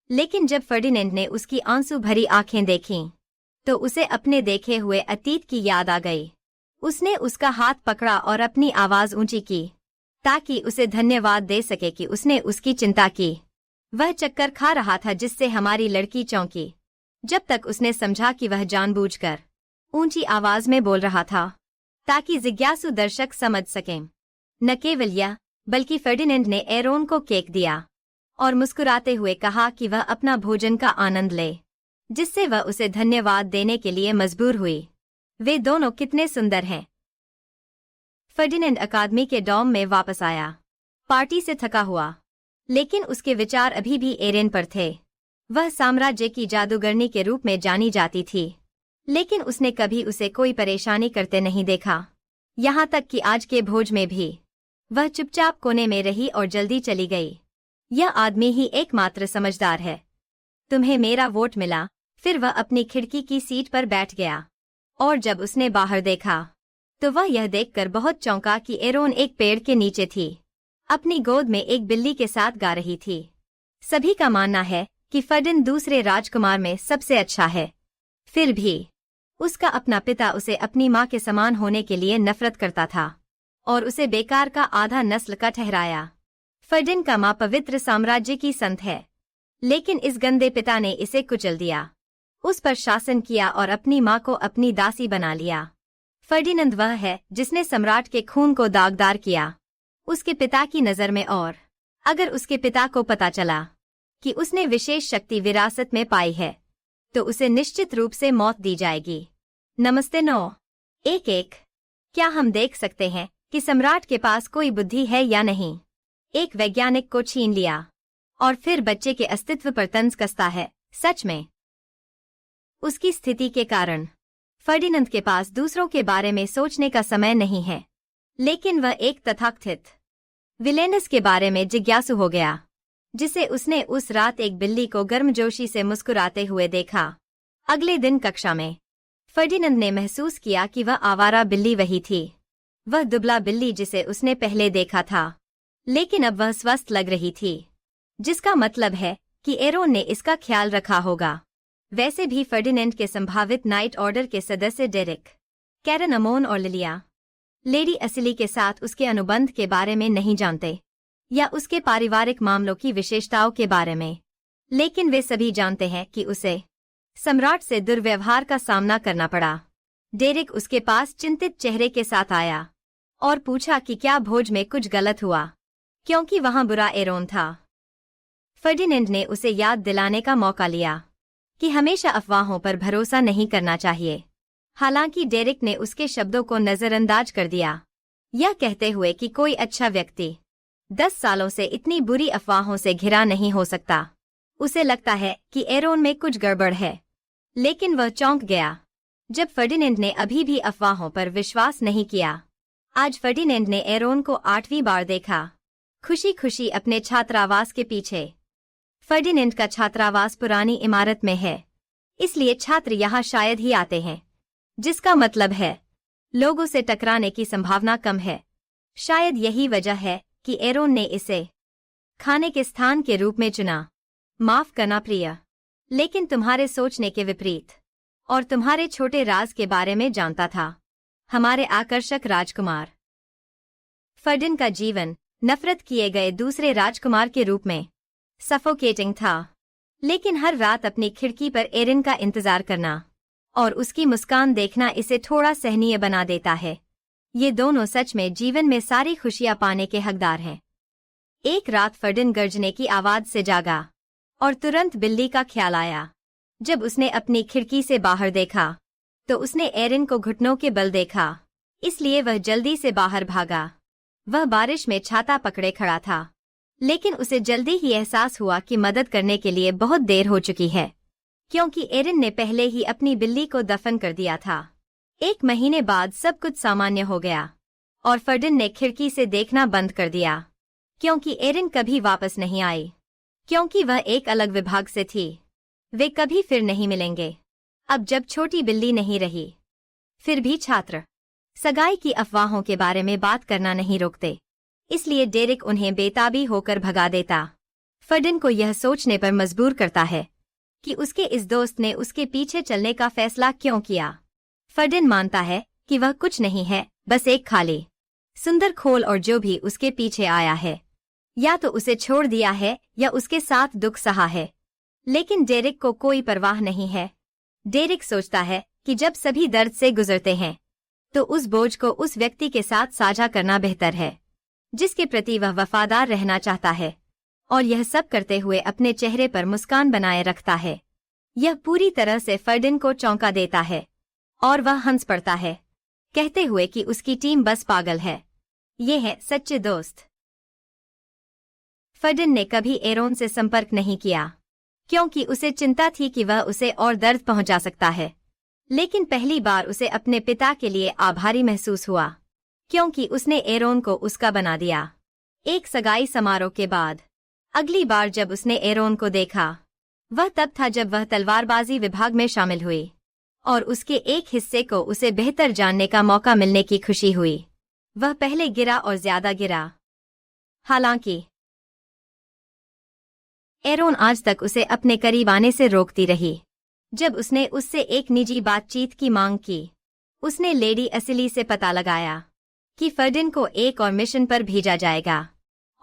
लेकिन जब फर्डिनेंड ने उसकी आंसू भरी आंखें देखीं, तो उसे अपने देखे हुए अतीत की याद आ गई। उसने उसका हाथ पकड़ा और अपनी आवाज ऊंची की ताकि उसे धन्यवाद दे सके कि उसने उसकी चिंता की। वह चक्कर खा रहा था जिससे हमारी लड़की चौंकी, जब तक उसने समझा कि वह जानबूझकर ऊंची आवाज में बोल रहा था ताकि जिज्ञासु दर्शक समझ सकें। न केवल यह, बल्कि फर्डिनेंड ने एरोन को केक दिया और मुस्कुराते हुए कहा कि वह अपना भोजन का आनंद ले, जिससे वह उसे धन्यवाद देने के लिए मजबूर हुई। वे दोनों कितने सुंदर हैं। फर्डिनेंड अकादमी के डॉम में वापस आया, पार्टी से थका हुआ, लेकिन उसके विचार अभी भी एरिन पर थे। वह साम्राज्य की जादूगरनी के रूप में जानी जाती थी, लेकिन उसने कभी उसे कोई परेशानी करते नहीं देखा। यहाँ तक कि आज के भोज में भी वह चुपचाप कोने में रही और जल्दी चली गई। यह आदमी ही एकमात्र समझदार है। तुम्हें मेरा वोट मिला। फिर वह अपनी खिड़की की सीट पर बैठ गया, और जब उसने बाहर देखा तो वह यह देखकर बहुत चौंका कि एरोन एक पेड़ के नीचे थी, अपनी गोद में एक बिल्ली के साथ गा रही थी। सभी का मानना है कि फर्डिन दूसरे राजकुमार में सबसे अच्छा है, फिर भी उसका अपना पिता उसे अपनी माँ के समान होने के लिए नफरत करता था और उसे बेकार का आधा नस्ल का ठहराया। फर्डिन का माँ पवित्र साम्राज्य की संत है, लेकिन इस गंदे पिता ने इसे कुचल दिया, उस पर शासन किया और अपनी माँ को अपनी दासी बना लिया। फर्डिनेंड वह है जिसने सम्राट के खून को दागदार किया उसके पिता की नज़र में, और अगर उसके पिता को पता चला कि उसने विशेष शक्ति विरासत में पाई है तो उसे निश्चित रूप से मौत दी जाएगी। नमस्ते 911। क्या हम देख सकते हैं कि सम्राट के पास कोई बुद्धि है या नहीं? एक वैज्ञानिक को छीन लिया और फिर बच्चे के अस्तित्व पर तंज कसता है। सच में उसकी स्थिति के कारण फर्डिनेंड के पास दूसरों के बारे में सोचने का समय नहीं है, लेकिन वह एक तथाकथित विलेनस के बारे में जिज्ञासु हो गया, जिसे उसने उस रात एक बिल्ली को गर्मजोशी से मुस्कुराते हुए देखा। अगले दिन कक्षा में फर्डिनेंड ने महसूस किया कि वह आवारा बिल्ली वही थी, वह दुबला बिल्ली जिसे उसने पहले देखा था, लेकिन अब वह स्वस्थ लग रही थी, जिसका मतलब है कि एरोन ने इसका ख्याल रखा होगा। वैसे भी फर्डिनेंड के संभावित नाइट ऑर्डर के सदस्य डेरिक, कैरन अमोन और लिलिया लेडी असिली के साथ उसके अनुबंध के बारे में नहीं जानते या उसके पारिवारिक मामलों की विशेषताओं के बारे में, लेकिन वे सभी जानते हैं कि उसे सम्राट से दुर्व्यवहार का सामना करना पड़ा। डेरिक उसके पास चिंतित चेहरे के साथ आया और पूछा कि क्या भोज में कुछ गलत हुआ, क्योंकि वहां बुरा एरोन था। फर्डिनेंड ने उसे याद दिलाने का मौका लिया कि हमेशा अफवाहों पर भरोसा नहीं करना चाहिए। हालांकि डेरिक ने उसके शब्दों को नजरअंदाज कर दिया, यह कहते हुए कि कोई अच्छा व्यक्ति 10 सालों से इतनी बुरी अफवाहों से घिरा नहीं हो सकता। उसे लगता है कि एरोन में कुछ गड़बड़ है, लेकिन वह चौंक गया जब फर्डिनेंड ने अभी भी अफवाहों पर विश्वास नहीं किया। आज फर्डिनेंड ने एरोन को 8वीं बार देखा, खुशी खुशी अपने छात्रावास के पीछे। फर्डिनेंड का छात्रावास पुरानी इमारत में है, इसलिए छात्र यहाँ शायद ही आते हैं, जिसका मतलब है लोगों से टकराने की संभावना कम है। शायद यही वजह है कि एरोन ने इसे खाने के स्थान के रूप में चुना। माफ करना प्रिय, लेकिन तुम्हारे सोचने के विपरीत और तुम्हारे छोटे राज के बारे में जानता था। हमारे आकर्षक राजकुमार। फर्डिन का जीवन नफरत किए गए दूसरे राजकुमार के रूप में सफोकेटिंग था, लेकिन हर रात अपनी खिड़की पर एरिन का इंतजार करना और उसकी मुस्कान देखना इसे थोड़ा सहनीय बना देता है। ये दोनों सच में जीवन में सारी खुशियां पाने के हकदार हैं। एक रात फर्डिन गर्जने की आवाज से जागा और तुरंत बिल्ली का ख्याल आया। जब उसने अपनी खिड़की से बाहर देखा तो उसने एरिन को घुटनों के बल देखा, इसलिए वह जल्दी से बाहर भागा। वह बारिश में छाता पकड़े खड़ा था, लेकिन उसे जल्दी ही एहसास हुआ कि मदद करने के लिए बहुत देर हो चुकी है, क्योंकि एरिन ने पहले ही अपनी बिल्ली को दफन कर दिया था। 1 महीने बाद सब कुछ सामान्य हो गया और फर्डिन ने खिड़की से देखना बंद कर दिया, क्योंकि एरिन कभी वापस नहीं आई, क्योंकि वह एक अलग विभाग से थी। वे कभी फिर नहीं मिलेंगे, अब जब छोटी बिल्ली नहीं रही। फिर भी छात्र सगाई की अफवाहों के बारे में बात करना नहीं रोकते, इसलिए डेरिक उन्हें बेताबी होकर भगा देता। फर्डिन को यह सोचने पर मजबूर करता है कि उसके इस दोस्त ने उसके पीछे चलने का फैसला क्यों किया। फर्डिन मानता है कि वह कुछ नहीं है, बस एक खाली सुंदर खोल, और जो भी उसके पीछे आया है या तो उसे छोड़ दिया है या उसके साथ दुख सहा है। लेकिन डेरिक को कोई परवाह नहीं है। डेरिक सोचता है कि जब सभी दर्द से गुजरते हैं तो उस बोझ को उस व्यक्ति के साथ साझा करना बेहतर है जिसके प्रति वह वफादार रहना चाहता है, और यह सब करते हुए अपने चेहरे पर मुस्कान बनाए रखता है। यह पूरी तरह से फर्डिन को चौंका देता है और वह हंस पड़ता है, कहते हुए कि उसकी टीम बस पागल है। ये है सच्चे दोस्त। फर्डिन ने कभी एरोन से संपर्क नहीं किया, क्योंकि उसे चिंता थी कि वह उसे और दर्द पहुंचा सकता है। लेकिन पहली बार उसे अपने पिता के लिए आभारी महसूस हुआ, क्योंकि उसने एरोन को उसका बना दिया। एक सगाई समारोह के बाद अगली बार जब उसने एरोन को देखा, वह तब था जब वह तलवारबाजी विभाग में शामिल हुई और उसके एक हिस्से को उसे बेहतर जानने का मौका मिलने की खुशी हुई। वह पहले गिरा और ज्यादा गिरा। हालांकि एरोन आज तक उसे अपने करीब आने से रोकती रही। जब उसने उससे एक निजी बातचीत की मांग की, उसने लेडी असिली से पता लगाया कि फर्डिन को एक और मिशन पर भेजा जाएगा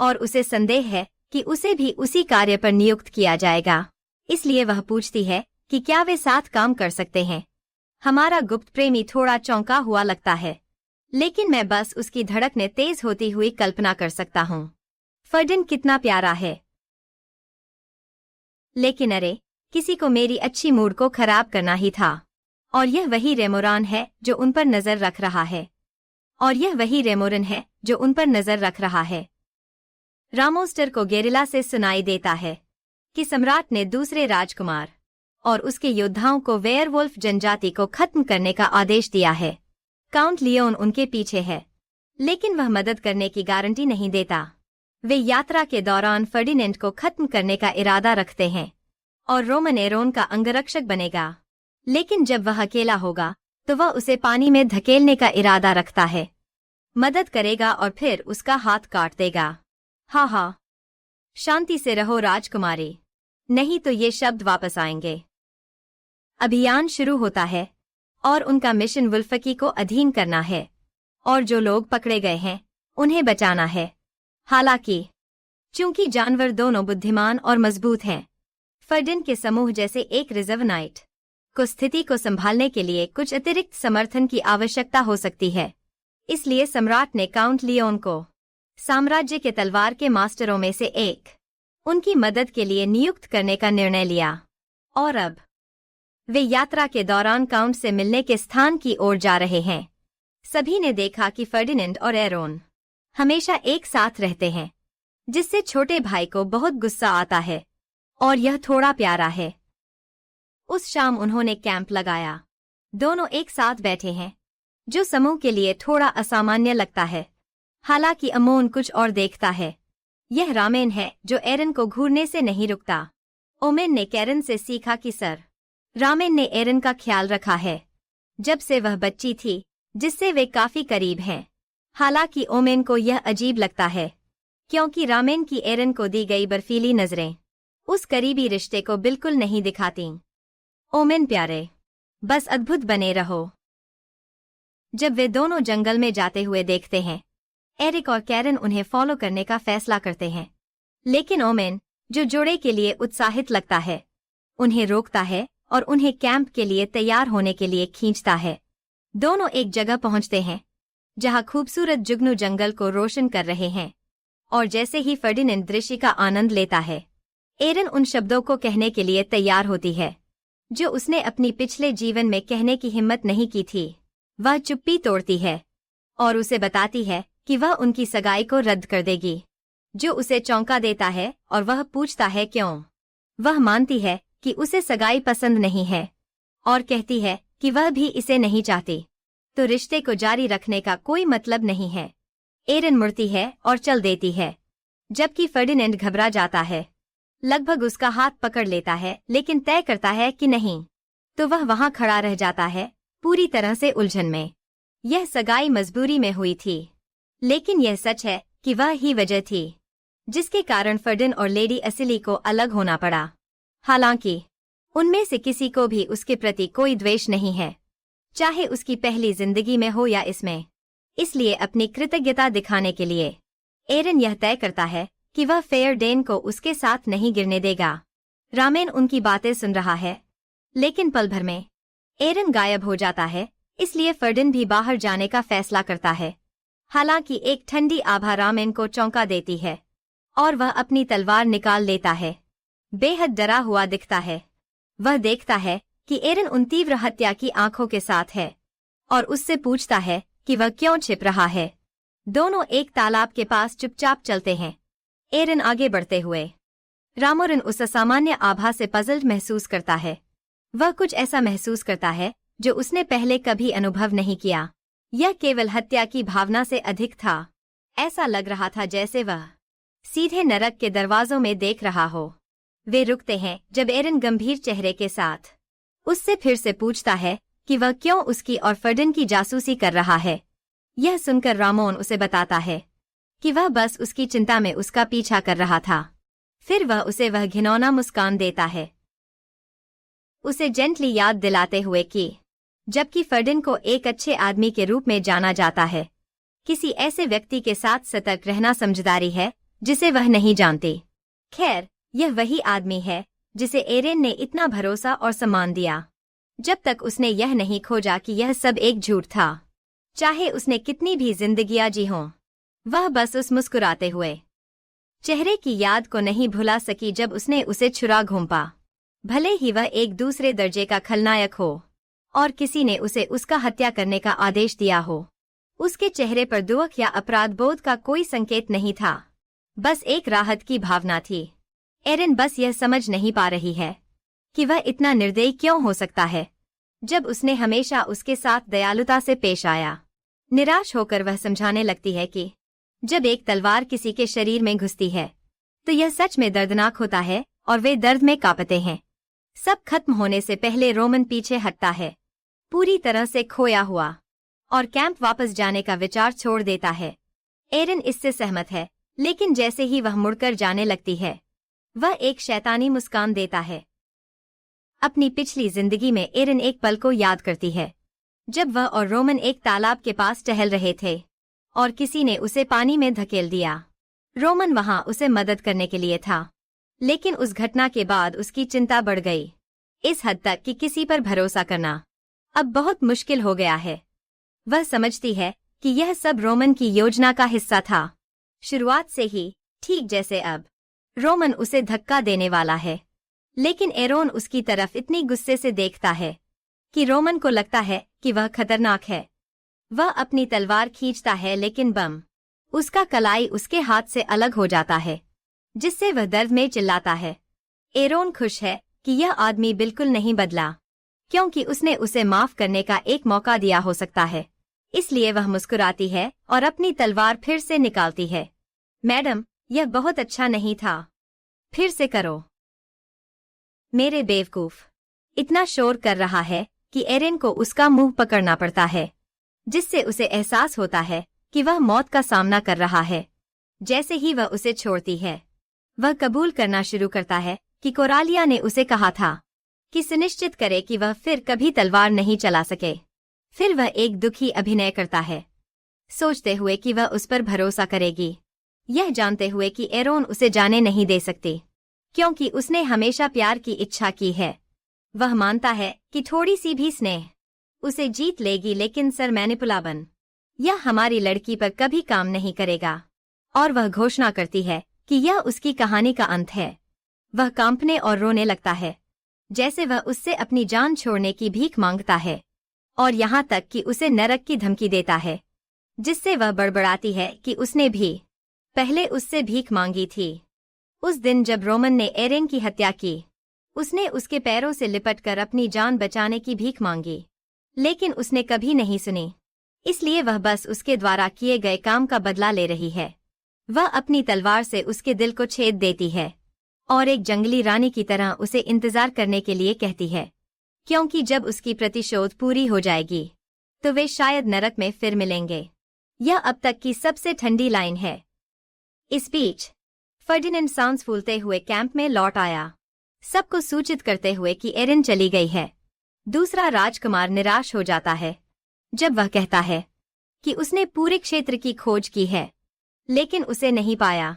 और उसे संदेह है कि उसे भी उसी कार्य पर नियुक्त किया जाएगा। इसलिए वह पूछती है कि क्या वे साथ काम कर सकते हैं। हमारा गुप्त प्रेमी थोड़ा चौंका हुआ लगता है, लेकिन मैं बस उसकी धड़कनें तेज होती हुई कल्पना कर सकता हूँ। फर्डिन कितना प्यारा है, लेकिन अरे, किसी को मेरी अच्छी मूड को खराब करना ही था। और यह वही रेमोरान है जो उन पर नजर रख रहा है, और यह वही रेमोरन है जो उन पर नजर रख रहा है। रामोस्टर को गेरिला से सुनाई देता है कि सम्राट ने दूसरे राजकुमार और उसके योद्धाओं को वेयरवुल्फ जनजाति को खत्म करने का आदेश दिया है। काउंट लियोन उनके पीछे है, लेकिन वह मदद करने की गारंटी नहीं देता। वे यात्रा के दौरान फर्डिनेंड को खत्म करने का इरादा रखते हैं और रोमन एरोन का अंगरक्षक बनेगा, लेकिन जब वह अकेला होगा तो वह उसे पानी में धकेलने का इरादा रखता है, मदद करेगा और फिर उसका हाथ काट देगा। हाँ हाँ, शांति से रहो राजकुमारी, नहीं तो ये शब्द वापस आएंगे। अभियान शुरू होता है और उनका मिशन वुल्फकी को अधीन करना है और जो लोग पकड़े गए हैं उन्हें बचाना है। हालांकि चूंकि जानवर दोनों बुद्धिमान और मजबूत हैं, फर्डिन के समूह जैसे एक रिजर्व नाइट को स्थिति को संभालने के लिए कुछ अतिरिक्त समर्थन की आवश्यकता हो सकती है। इसलिए सम्राट ने काउंट लियोन को साम्राज्य के तलवार के मास्टरों में से एक उनकी मदद के लिए नियुक्त करने का निर्णय लिया। और अब वे यात्रा के दौरान काउंट से मिलने के स्थान की ओर जा रहे हैं। सभी ने देखा कि फर्डिनेंड और एरोन हमेशा एक साथ रहते हैं, जिससे छोटे भाई को बहुत गुस्सा आता है और यह थोड़ा प्यारा है। उस शाम उन्होंने कैंप लगाया। दोनों एक साथ बैठे हैं, जो समूह के लिए थोड़ा असामान्य लगता है। हालांकि अमोन कुछ और देखता है। यह रामेन है जो एरन को घूरने से नहीं रुकता। ओमेन ने कैरन से सीखा कि सर रामेन ने एरन का ख्याल रखा है जब से वह बच्ची थी, जिससे वे काफी करीब हैं। हालांकि ओमेन को यह अजीब लगता है क्योंकि रामेन की एरन को दी गई बर्फीली नजरें उस करीबी रिश्ते को बिल्कुल नहीं दिखाती। ओमेन प्यारे, बस अद्भुत बने रहो। जब वे दोनों जंगल में जाते हुए देखते हैं, एरिक और कैरन उन्हें फॉलो करने का फैसला करते हैं, लेकिन ओमेन, जो जोड़े के लिए उत्साहित लगता है, उन्हें रोकता है और उन्हें कैंप के लिए तैयार होने के लिए खींचता है। दोनों एक जगह पहुंचते हैं जहां खूबसूरत जुगनू जंगल को रोशन कर रहे हैं, और जैसे ही फर्डिनेंड दृश्य का आनंद लेता है, एरन उन शब्दों को कहने के लिए तैयार होती है जो उसने अपनी पिछले जीवन में कहने की हिम्मत नहीं की थी। वह चुप्पी तोड़ती है और उसे बताती है कि वह उनकी सगाई को रद्द कर देगी, जो उसे चौंका देता है और वह पूछता है क्यों। वह मानती है कि उसे सगाई पसंद नहीं है और कहती है कि वह भी इसे नहीं चाहती, तो रिश्ते को जारी रखने का कोई मतलब नहीं है। एरन मुड़ती है और चल देती है, जबकि फर्डिनेंड घबरा जाता है, लगभग उसका हाथ पकड़ लेता है, लेकिन तय करता है कि नहीं, तो वह वहां खड़ा रह जाता है, पूरी तरह से उलझन में। यह सगाई मजबूरी में हुई थी, लेकिन यह सच है कि वह ही वजह थी जिसके कारण फर्डिन और लेडी असिली को अलग होना पड़ा। हालांकि उनमें से किसी को भी उसके प्रति कोई द्वेष नहीं है, चाहे उसकी पहली जिंदगी में हो या इसमें। इसलिए अपनी कृतज्ञता दिखाने के लिए एरन यह तय करता है कि वह फेयरडेन को उसके साथ नहीं गिरने देगा। रामेन उनकी बातें सुन रहा है, लेकिन पल भर में एरन गायब हो जाता है, इसलिए फर्डिन भी बाहर जाने का फैसला करता है। हालांकि एक ठंडी आभा रामेन को चौंका देती है और वह अपनी तलवार निकाल लेता है। बेहद डरा हुआ दिखता है। वह देखता है कि एरन उन तीव्र हत्या की आंखों के साथ है और उससे पूछता है कि वह क्यों छिप रहा है। दोनों एक तालाब के पास चुपचाप चलते हैं, एरन आगे बढ़ते हुए। रामोरन उस असामान्य आभा से पजल्ड महसूस करता है। वह कुछ ऐसा महसूस करता है जो उसने पहले कभी अनुभव नहीं किया। यह केवल हत्या की भावना से अधिक था। ऐसा लग रहा था जैसे वह सीधे नरक के दरवाजों में देख रहा हो। वे रुकते हैं जब एरन गंभीर चेहरे के साथ उससे फिर से पूछता है कि वह क्यों उसकी और फर्डिन की जासूसी कर रहा है। यह सुनकर रामोन उसे बताता है कि वह बस उसकी चिंता में उसका पीछा कर रहा था। फिर वह उसे वह घिनौना मुस्कान देता है, उसे जेंटली याद दिलाते हुए कि जबकि फर्डिन को एक अच्छे आदमी के रूप में जाना जाता है, किसी ऐसे व्यक्ति के साथ सतर्क रहना समझदारी है जिसे वह नहीं जानती। खैर, यह वही आदमी है जिसे एरन ने इतना भरोसा और सम्मान दिया, जब तक उसने यह नहीं खोजा कि यह सब एक झूठ था। चाहे उसने कितनी भी जिंदगियां जी हों, वह बस उस मुस्कुराते हुए चेहरे की याद को नहीं भुला सकी जब उसने उसे छुरा घोंपा। भले ही वह एक दूसरे दर्जे का खलनायक हो और किसी ने उसे उसका हत्या करने का आदेश दिया हो, उसके चेहरे पर दुख या अपराध बोध का कोई संकेत नहीं था, बस एक राहत की भावना थी। एरन बस यह समझ नहीं पा रही है कि वह इतना निर्दयी क्यों हो सकता है, जब उसने हमेशा उसके साथ दयालुता से पेश आया। निराश होकर वह समझाने लगती है कि जब एक तलवार किसी के शरीर में घुसती है तो यह सच में दर्दनाक होता है और वे दर्द में कांपते हैं। सब खत्म होने से पहले रोमन पीछे हटता है, पूरी तरह से खोया हुआ, और कैंप वापस जाने का विचार छोड़ देता है। एरिन इससे सहमत है, लेकिन जैसे ही वह मुड़कर जाने लगती है, वह एक शैतानी मुस्कान देता है। अपनी पिछली जिंदगी में एरिन एक पल को याद करती है, जब वह और रोमन एक तालाब के पास टहल रहे थे और किसी ने उसे पानी में धकेल दिया। रोमन वहां उसे मदद करने के लिए था, लेकिन उस घटना के बाद उसकी चिंता बढ़ गई, इस हद तक कि किसी पर भरोसा करना अब बहुत मुश्किल हो गया है। वह समझती है कि यह सब रोमन की योजना का हिस्सा था, शुरुआत से ही, ठीक जैसे अब रोमन उसे धक्का देने वाला है। लेकिन एरोन उसकी तरफ इतनी गुस्से से देखता है कि रोमन को लगता है कि वह खतरनाक है। वह अपनी तलवार खींचता है, लेकिन बम उसका कलाई उसके हाथ से अलग हो जाता है, जिससे वह दर्द में चिल्लाता है। एरोन खुश है कि यह आदमी बिल्कुल नहीं बदला, क्योंकि उसने उसे माफ करने का एक मौका दिया हो सकता है। इसलिए वह मुस्कुराती है और अपनी तलवार फिर से निकालती है। मैडम, यह बहुत अच्छा नहीं था, फिर से करो। मेरे बेवकूफ, इतना शोर कर रहा है कि एरिन को उसका मुंह पकड़ना पड़ता है, जिससे उसे एहसास होता है कि वह मौत का सामना कर रहा है। जैसे ही वह उसे छोड़ती है, वह कबूल करना शुरू करता है कि कोरालिया ने उसे कहा था कि सुनिश्चित करे कि वह फिर कभी तलवार नहीं चला सके। फिर वह एक दुखी अभिनय करता है, सोचते हुए कि वह उस पर भरोसा करेगी, यह जानते हुए कि एरोन उसे जाने नहीं दे सकती, क्योंकि उसने हमेशा प्यार की इच्छा की है। वह मानता है कि थोड़ी सी भी स्नेह उसे जीत लेगी, लेकिन सर मैनिपुलाबन यह हमारी लड़की पर कभी काम नहीं करेगा। और वह घोषणा करती है कि यह उसकी कहानी का अंत है। वह कांपने और रोने लगता है, जैसे वह उससे अपनी जान छोड़ने की भीख मांगता है, और यहाँ तक कि उसे नरक की धमकी देता है, जिससे वह बड़बड़ाती है कि उसने भी पहले उससे भीख मांगी थी। उस दिन जब रोमन ने एरिन की हत्या की, उसने उसके पैरों से लिपटकर अपनी जान बचाने की भीख मांगी, लेकिन उसने कभी नहीं सुनी। इसलिए वह बस उसके द्वारा किए गए काम का बदला ले रही है। वह अपनी तलवार से उसके दिल को छेद देती है और एक जंगली रानी की तरह उसे इंतजार करने के लिए कहती है, क्योंकि जब उसकी प्रतिशोध पूरी हो जाएगी तो वे शायद नरक में फिर मिलेंगे। यह अब तक की सबसे ठंडी लाइन है। इस बीच फर्डिनेंड सांस फूलते हुए कैंप में लौट आया, सबको सूचित करते हुए कि एरिन चली गई है। दूसरा राजकुमार निराश हो जाता है जब वह कहता है कि उसने पूरे क्षेत्र की खोज की है, लेकिन उसे नहीं पाया।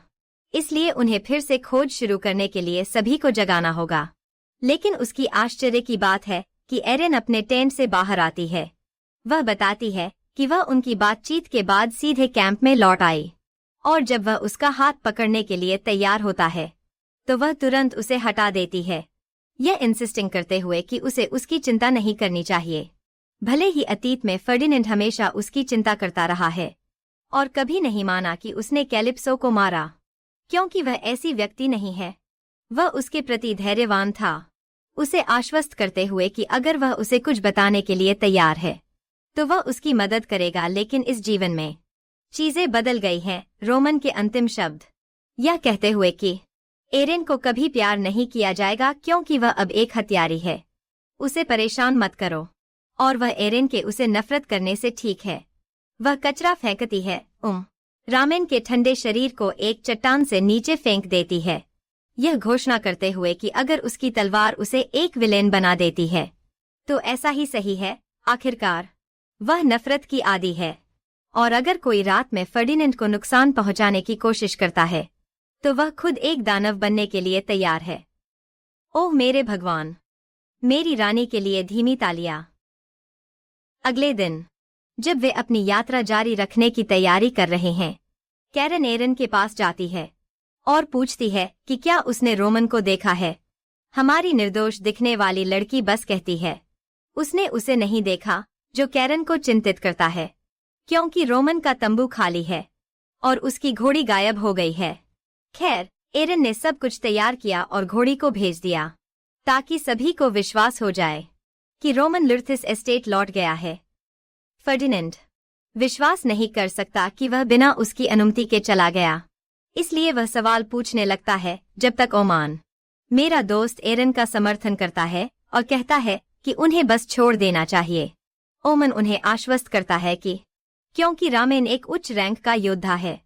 इसलिए उन्हें फिर से खोज शुरू करने के लिए सभी को जगाना होगा। लेकिन उसकी आश्चर्य की बात है कि एरिन अपने टेंट से बाहर आती है। वह बताती है कि वह उनकी बातचीत के बाद सीधे कैंप में लौट आई, और जब वह उसका हाथ पकड़ने के लिए तैयार होता है तो वह तुरंत उसे हटा देती है, यह इंसिस्टिंग करते हुए कि उसे उसकी चिंता नहीं करनी चाहिए। भले ही अतीत में फर्डिनेंड हमेशा उसकी चिंता करता रहा है और कभी नहीं माना कि उसने कैलिप्सो को मारा, क्योंकि वह ऐसी व्यक्ति नहीं है। वह उसके प्रति धैर्यवान था, उसे आश्वस्त करते हुए कि अगर वह उसे कुछ बताने के लिए तैयार है तो वह उसकी मदद करेगा। लेकिन इस जीवन में चीजें बदल गई हैं। रोमन के अंतिम शब्द यह कहते हुए कि एरिन को कभी प्यार नहीं किया जाएगा, क्योंकि वह अब एक हत्यारी है। उसे परेशान मत करो। और वह एरिन के उसे नफरत करने से ठीक है। वह कचरा फेंकती है। रामेन के ठंडे शरीर को एक चट्टान से नीचे फेंक देती है, यह घोषणा करते हुए कि अगर उसकी तलवार उसे एक विलेन बना देती है तो ऐसा ही सही है। आखिरकार वह नफरत की आदी है, और अगर कोई रात में फर्डिनेंड को नुकसान पहुंचाने की कोशिश करता है तो वह खुद एक दानव बनने के लिए तैयार है। ओह मेरे भगवान, मेरी रानी के लिए धीमी तालियां। अगले दिन जब वे अपनी यात्रा जारी रखने की तैयारी कर रहे हैं, कैरन एरिन के पास जाती है और पूछती है कि क्या उसने रोमन को देखा है। हमारी निर्दोष दिखने वाली लड़की बस कहती है उसने उसे नहीं देखा, जो कैरन को चिंतित करता है, क्योंकि रोमन का तंबू खाली है और उसकी घोड़ी गायब हो गई है। खैर, एरिन ने सब कुछ तैयार किया और घोड़ी को भेज दिया। ताकि सभी को विश्वास हो जाए कि रोमन लुर्थिस एस्टेट लौट गया है। फर्डिनेंड विश्वास नहीं कर सकता कि वह बिना उसकी अनुमति के चला गया, इसलिए वह सवाल पूछने लगता है जब तक ओमान मेरा दोस्त एरन का समर्थन करता है और कहता है कि उन्हें बस छोड़ देना चाहिए। ओमन उन्हें आश्वस्त करता है कि क्योंकि रामेन एक उच्च रैंक का योद्धा है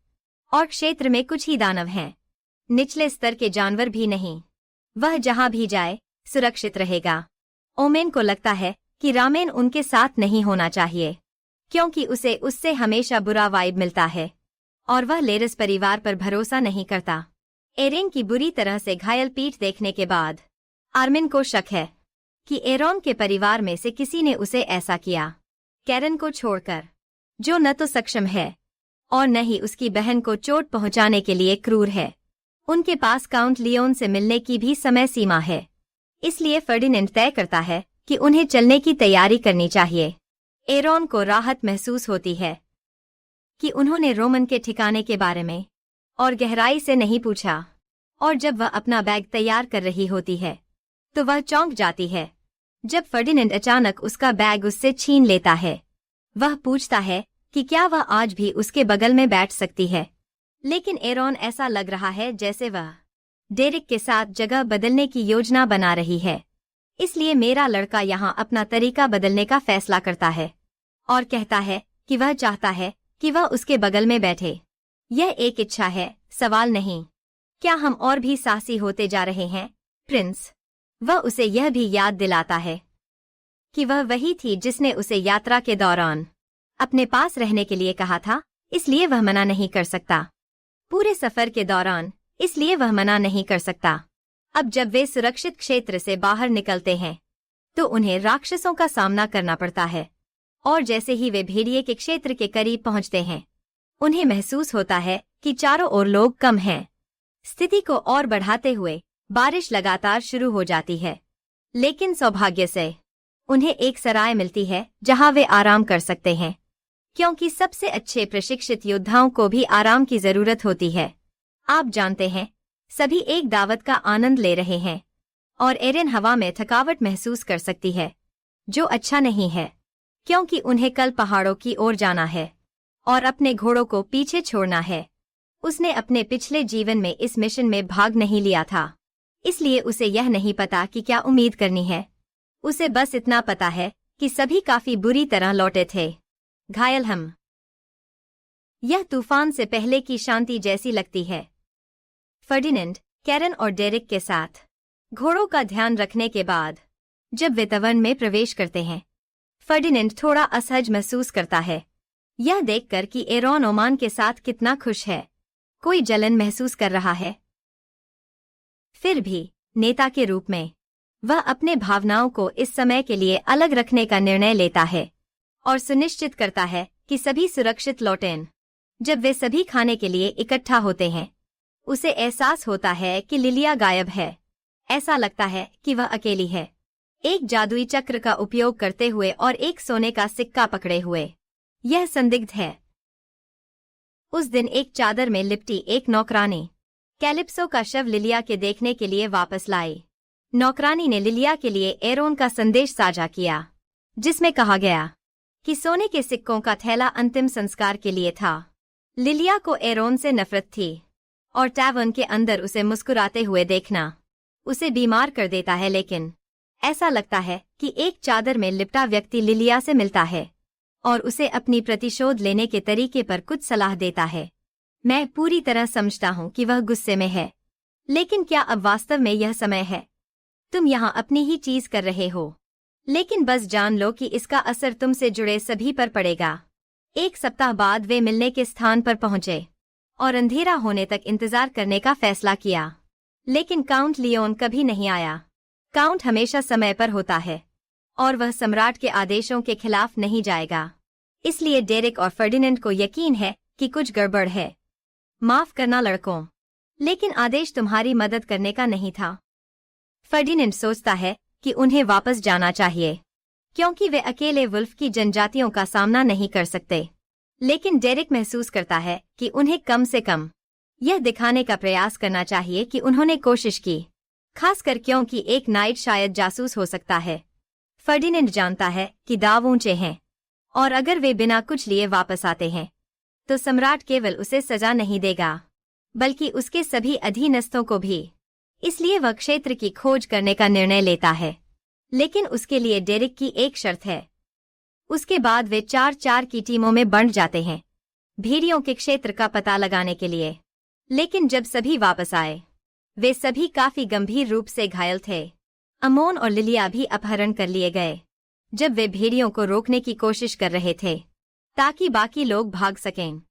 और क्षेत्र में कुछ ही दानव हैं, निचले स्तर के जानवर भी नहीं, वह जहां भी जाए सुरक्षित रहेगा। ओमेन को लगता है कि रामेन उनके साथ नहीं होना चाहिए क्योंकि उसे उससे हमेशा बुरा वाइब मिलता है और वह लेरस परिवार पर भरोसा नहीं करता। एरेन की बुरी तरह से घायल पीठ देखने के बाद आर्मिन को शक है कि एरोन के परिवार में से किसी ने उसे ऐसा किया, कैरन को छोड़कर, जो न तो सक्षम है और न ही उसकी बहन को चोट पहुंचाने के लिए क्रूर है। उनके पास काउंट लियोन से मिलने की भी समय सीमा है, इसलिए फर्डिनेंड तय करता है कि उन्हें चलने की तैयारी करनी चाहिए। एरोन को राहत महसूस होती है कि उन्होंने रोमन के ठिकाने के बारे में और गहराई से नहीं पूछा, और जब वह अपना बैग तैयार कर रही होती है तो वह चौंक जाती है जब फर्डिनेंड अचानक उसका बैग उससे छीन लेता है। वह पूछता है कि क्या वह आज भी उसके बगल में बैठ सकती है, लेकिन एरोन ऐसा लग रहा है जैसे वह डेरिक के साथ जगह बदलने की योजना बना रही है। इसलिए मेरा लड़का यहाँ अपना तरीका बदलने का फैसला करता है और कहता है कि वह चाहता है कि वह उसके बगल में बैठे। यह एक इच्छा है, सवाल नहीं। क्या हम और भी साहसी होते जा रहे हैं, प्रिंस? वह उसे यह भी याद दिलाता है कि वह वही थी जिसने उसे यात्रा के दौरान अपने पास रहने के लिए कहा था, इसलिए वह मना नहीं कर सकता। पूरे सफर के दौरान इसलिए वह मना नहीं कर सकता। अब जब वे सुरक्षित क्षेत्र से बाहर निकलते हैं तो उन्हें राक्षसों का सामना करना पड़ता है, और जैसे ही वे भेड़िए के क्षेत्र के करीब पहुंचते हैं उन्हें महसूस होता है कि चारों ओर लोग कम हैं। स्थिति को और बढ़ाते हुए बारिश लगातार शुरू हो जाती है, लेकिन सौभाग्य से उन्हें एक सराय मिलती है जहां वे आराम कर सकते हैं, क्योंकि सबसे अच्छे प्रशिक्षित योद्धाओं को भी आराम की जरूरत होती है। आप जानते हैं, सभी एक दावत का आनंद ले रहे हैं और एरेन हवा में थकावट महसूस कर सकती है, जो अच्छा नहीं है क्योंकि उन्हें कल पहाड़ों की ओर जाना है और अपने घोड़ों को पीछे छोड़ना है। उसने अपने पिछले जीवन में इस मिशन में भाग नहीं लिया था, इसलिए उसे यह नहीं पता कि क्या उम्मीद करनी है। उसे बस इतना पता है कि सभी काफी बुरी तरह लौटे थे, घायल हम। यह तूफान से पहले की शांति जैसी लगती है। फर्डिनेंड, कैरन और डेरिक के साथ घोड़ों का ध्यान रखने के बाद जब वे तवन में प्रवेश करते हैं, फर्डिनेंड थोड़ा असहज महसूस करता है, यह देखकर कि एरोन ओमान के साथ कितना खुश है। कोई जलन महसूस कर रहा है। फिर भी नेता के रूप में वह अपने भावनाओं को इस समय के लिए अलग रखने का निर्णय लेता है और सुनिश्चित करता है कि सभी सुरक्षित लौटें। जब वे सभी खाने के लिए इकट्ठा होते हैं, उसे एहसास होता है कि लिलिया गायब है। ऐसा लगता है कि वह अकेली है, एक जादुई चक्र का उपयोग करते हुए और एक सोने का सिक्का पकड़े हुए। यह संदिग्ध है। उस दिन एक चादर में लिपटी एक नौकरानी कैलिप्सो का शव लिलिया के देखने के लिए वापस लाई। नौकरानी ने लिलिया के लिए एरोन का संदेश साझा किया, जिसमें कहा गया कि सोने के सिक्कों का थैला अंतिम संस्कार के लिए था। लिलिया को एरोन से नफरत थी और टैवर्न के अंदर उसे मुस्कुराते हुए देखना उसे बीमार कर देता है, लेकिन ऐसा लगता है कि एक चादर में लिपटा व्यक्ति लिलिया से मिलता है और उसे अपनी प्रतिशोध लेने के तरीके पर कुछ सलाह देता है। मैं पूरी तरह समझता हूं कि वह गुस्से में है, लेकिन क्या अब वास्तव में यह समय है? तुम यहाँ अपनी ही चीज कर रहे हो, लेकिन बस जान लो कि इसका असर तुमसे जुड़े सभी पर पड़ेगा। एक सप्ताह बाद वे मिलने के स्थान पर पहुंचे और अंधेरा होने तक इंतजार करने का फैसला किया, लेकिन काउंट लियोन कभी नहीं आया। काउंट हमेशा समय पर होता है और वह सम्राट के आदेशों के खिलाफ नहीं जाएगा, इसलिए डेरिक और फर्डिनेंड को यकीन है कि कुछ गड़बड़ है। माफ करना लड़कों, लेकिन आदेश तुम्हारी मदद करने का नहीं था। फर्डिनेंड सोचता है कि उन्हें वापस जाना चाहिए क्योंकि वे अकेले वुल्फ की जनजातियों का सामना नहीं कर सकते, लेकिन डेरिक महसूस करता है कि उन्हें कम से कम यह दिखाने का प्रयास करना चाहिए कि उन्होंने कोशिश की। खासकर क्योंकि एक नाइट शायद जासूस हो सकता है। फर्डिनेंड जानता है कि दाव ऊंचे हैं और अगर वे बिना कुछ लिए वापस आते हैं तो सम्राट केवल उसे सजा नहीं देगा बल्कि उसके सभी अधीनस्थों को भी। इसलिए वह क्षेत्र की खोज करने का निर्णय लेता है, लेकिन उसके लिए डेरिक की एक शर्त है। उसके बाद वे 4-4 की टीमों में बंट जाते हैं भेड़ियों के क्षेत्र का पता लगाने के लिए। लेकिन जब सभी वापस आए वे सभी काफी गंभीर रूप से घायल थे। अमोन और लिलिया भी अपहरण कर लिए गए जब वे भेड़ियों को रोकने की कोशिश कर रहे थे ताकि बाकी लोग भाग सकें।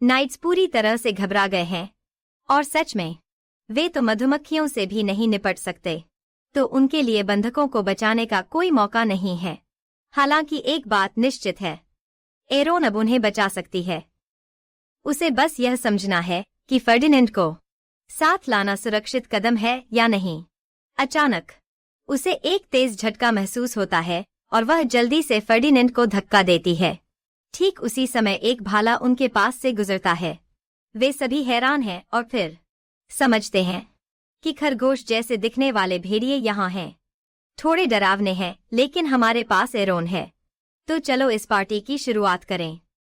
नाइट्स पूरी तरह से घबरा गए हैं और सच में वे तो मधुमक्खियों से भी नहीं निपट सकते, तो उनके लिए बंधकों को बचाने का कोई मौका नहीं है। हालांकि एक बात निश्चित है, एरोन अब उन्हें बचा सकती है। उसे बस यह समझना है कि फर्डिनेंड को साथ लाना सुरक्षित कदम है या नहीं। अचानक उसे एक तेज झटका महसूस होता है और वह जल्दी से फर्डिनेंड को धक्का देती है। ठीक उसी समय एक भाला उनके पास से गुजरता है। वे सभी हैरान हैं और फिर समझते हैं कि खरगोश जैसे दिखने वाले भेड़िए यहाँ हैं। थोड़े डरावने हैं, लेकिन हमारे पास एरोन है, तो चलो इस पार्टी की शुरुआत करें।